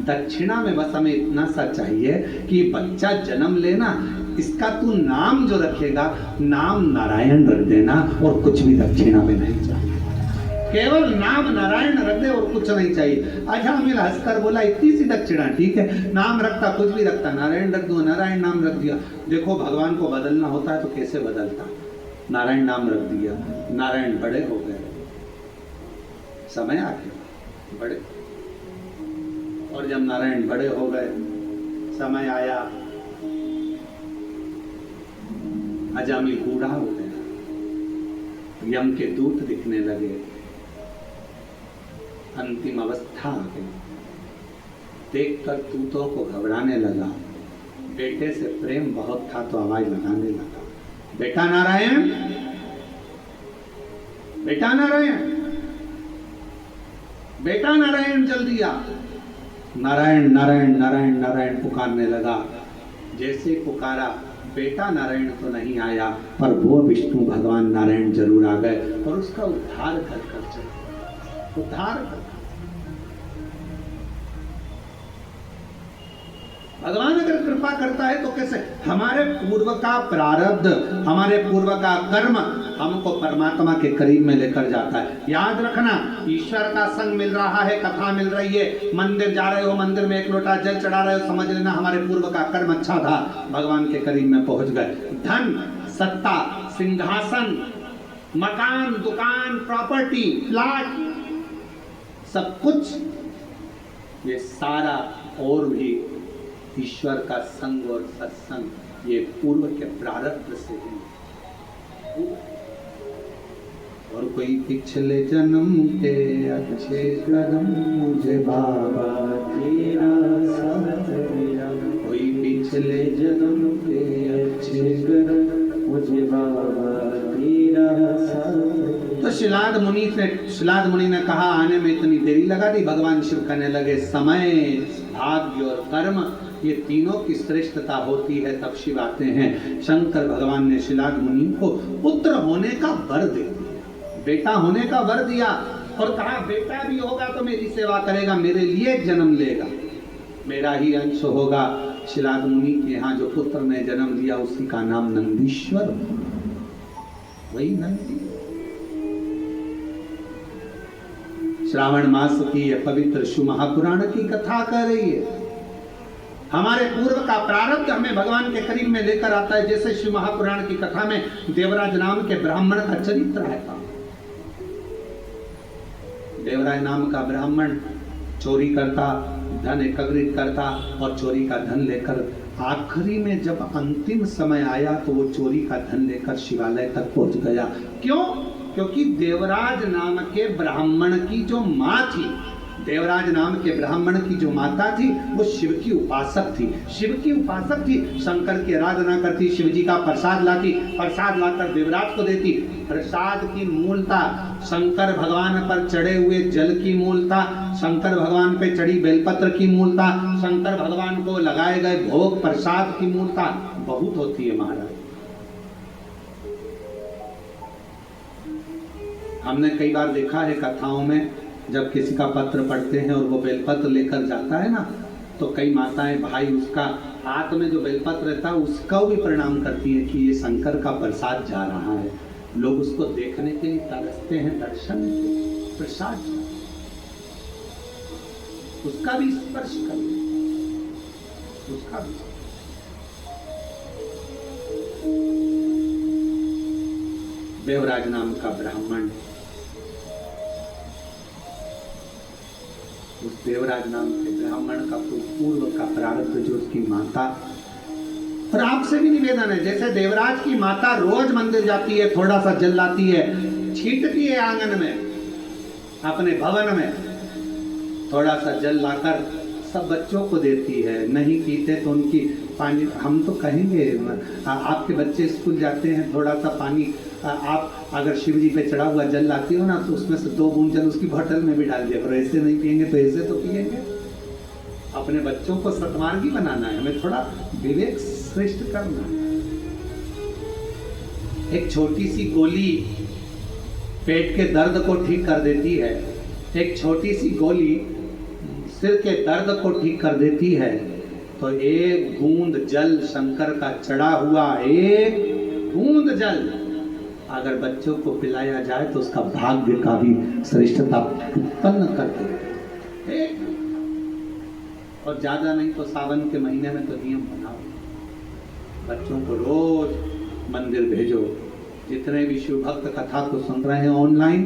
S1: दक्षिणा में बस हमें इतना सा चाहिए कि बच्चा जन्म लेना, इसका तू नाम जो रखेगा नाम नारायण रख देना, और कुछ भी दक्षिणा में नहीं चाहिए, केवल नाम नारायण रख दे और कुछ नहीं चाहिए। अजामिल हंसकर बोला इतनी सी दक्षिणा ठीक है, नाम रखता कुछ भी रखता, नारायण रख दूंगा, नारायण नाम रख दिया। देखो भगवान को बदलना होता है तो कैसे बदलता, नारायण नाम रख दिया, नारायण बड़े हो गए, समय आ गया बड़े, और जब नारायण बड़े हो गए, समय आया, अजामिल बूढ़ा हो गया, यम के दूत दिखने लगे, अंतिम अवस्था आ गई, देखकर दूतों को घबराने लगा, बेटे से प्रेम बहुत था तो आवाज लगाने लगा, बेटा नारायण, बेटा नारायण, बेटा नारायण जल्दी आ। नारायण नारायण नारायण नारायण पुकारने लगा। जैसे पुकारा, बेटा नारायण तो नहीं आया पर वो विष्णु भगवान नारायण जरूर आ गए और उसका उद्धार कर चले, उद्धार कर। भगवान अगर कृपा करता है तो कैसे? हमारे पूर्व का प्रारब्ध, हमारे पूर्व का कर्म हमको परमात्मा के करीब में लेकर जाता है। याद रखना, ईश्वर का संग मिल रहा है, कथा मिल रही है, मंदिर जा रहे हो, मंदिर में एक लोटा जल चढ़ा रहे हो, समझ लेना हमारे पूर्व का कर्म अच्छा था, भगवान के करीब में पहुंच गए। धन, सत्ता, सिंहासन, मकान, दुकान, प्रॉपर्टी, प्लॉट, सब कुछ ये सारा और भी ईश्वर का संग और सत्संग, ये पूर्व के प्रारब्ध से है। और कोई पिछले जन्म के अच्छे कर्म मुझे बाबा तेरा साथ दिया, कोई पिछले जन्म के अच्छे कर्म मुझे बाबा तेरा साथ। तो शिलाद मुनि ने कहा आने में इतनी देरी लगा दी। भगवान शिव कहने लगे समय, भाग्य और कर्म ये तीनों की श्रेष्ठता होती है तब शिव आते हैं। शंकर भगवान ने शिलाद मुनि को पुत्र होने का वर दे दिया, बेटा होने का वर दिया और कहा बेटा भी होगा तो मेरी सेवा करेगा, मेरे लिए जन्म लेगा, मेरा ही अंश होगा। शिलाद मुनि के यहाँ जो पुत्र ने जन्म लिया उसी का नाम नंदीश्वर, वही नंदी। श्रावण मास की यह पवित्र शिव महापुराण की कथा कर रही है। हमारे पूर्व का प्रारब्ध हमें भगवान के करीब में लेकर आता है। जैसे शिव महापुराण की कथा में देवराज नाम के ब्राह्मण का चरित्र है। देवराज नाम का ब्राह्मण चोरी करता, धन एकत्रित करता और चोरी का धन लेकर आखिरी में जब अंतिम समय आया तो वो चोरी का धन लेकर शिवालय तक पहुंच गया। क्यों? क्योंकि देवराज नाम के ब्राह्मण की जो माँ थी, देवराज नाम के ब्राह्मण की जो माता थी वो शिव की उपासक थी, शिव की उपासक थी, शंकर की आराधना करती, शिव जी का प्रसाद लाती, प्रसाद लाकर देवराज को देती। प्रसाद की मूलता शंकर भगवान पर चढ़े हुए जल की मूलता, शंकर भगवान पे चढ़ी बेलपत्र की मूलता, शंकर भगवान को लगाए गए भोग प्रसाद की मूलता बहुत होती है महाराज। हमने कई बार देखा है कथाओं में, जब किसी का पत्र पढ़ते हैं और वो बेलपत्र लेकर जाता है ना, तो कई माताएं भाई उसका हाथ में जो बेलपत्र रहता है उसका भी प्रणाम करती हैं कि ये शंकर का प्रसाद जा रहा है। लोग उसको देखने के लिए तरसते हैं, दर्शन के प्रसाद उसका भी स्पर्श करते, उसका भी। देवराज नाम का ब्राह्मण, उस देवराज नाम के ब्राह्मण का पूर्व का प्रारब्ध जो उसकी माता, और आपसे भी निवेदन है, जैसे देवराज की माता रोज मंदिर जाती है, थोड़ा सा जल लाती है, छींटती है आंगन में, अपने भवन में थोड़ा सा जल लाकर सब बच्चों को देती है, नहीं पीते तो उनकी पानी हम तो कहेंगे आपके बच्चे स्कूल जाते हैं, थोड़ा सा पानी आप अगर शिव जी पे चढ़ा हुआ जल लाती हो ना, तो उसमें से 2 बूंद जल उसकी बोतल में भी डाल दिया करो। ऐसे नहीं पियेंगे तो ऐसे तो पियेंगे। अपने बच्चों को सतमार्गी बनाना है, हमें थोड़ा विवेक श्रेष्ठ करना है। एक छोटी सी गोली पेट के दर्द को ठीक कर देती है, एक छोटी सी गोली सिर के दर्द को ठीक कर देती है। तो एक बूंद जल शंकर का चढ़ा हुआ, एक बूंद जल अगर बच्चों को पिलाया जाए तो उसका भाग्य का भी श्रेष्ठता उत्पन्न कर दे। और ज्यादा नहीं तो सावन के महीने में तो नियम बनाओ, बच्चों को रोज मंदिर भेजो। जितने भी शिव भक्त कथा को सुन रहे हैं ऑनलाइन,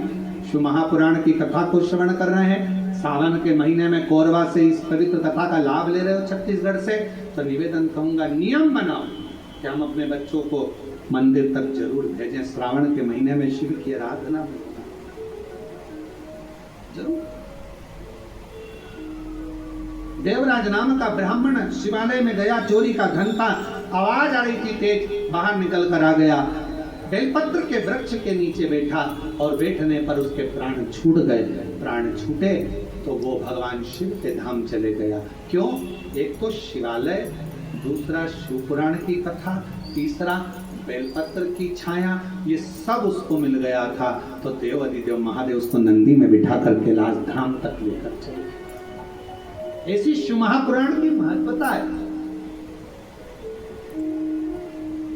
S1: शिव महापुराण की कथा को श्रवण कर रहे हैं, सावन के महीने में कोरबा से इस पवित्र कथा का लाभ ले रहे हो छत्तीसगढ़ से, तो निवेदन कहूंगा नियम बनाओ कि हम अपने बच्चों को मंदिर तक जरूर भेजें। श्रावण के महीने में शिव की आराधना में जरूर। देवराज नाम का ब्राह्मण शिवालय में गया, चोरी का घंटा आवाज आ रही थी तेज, बाहर निकल कर आ गया, बेलपत्र के वृक्ष के नीचे बैठा और बैठने पर उसके प्राण छूट गए। प्राण छूटे तो वो भगवान शिव के धाम चले गया। क्यों? एक तो शिवालय, दूसरा शिव पुराण की कथा, तीसरा बेलपत्र की छाया, ये सब उसको मिल गया था। तो देव अधिदेव महादेव उसको नंदी में बिठा करके लाज धाम तक लेकर चले। ऐसी शिव महापुराण की महत्वता है।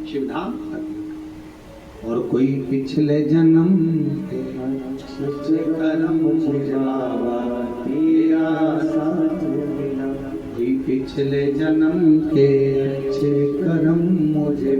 S1: शिवधाम और कोई पिछले जन्म के कर्म मुझे बाबा तेरा साथ मिला, कोई पिछले जन्म के अच्छे कर्म मुझे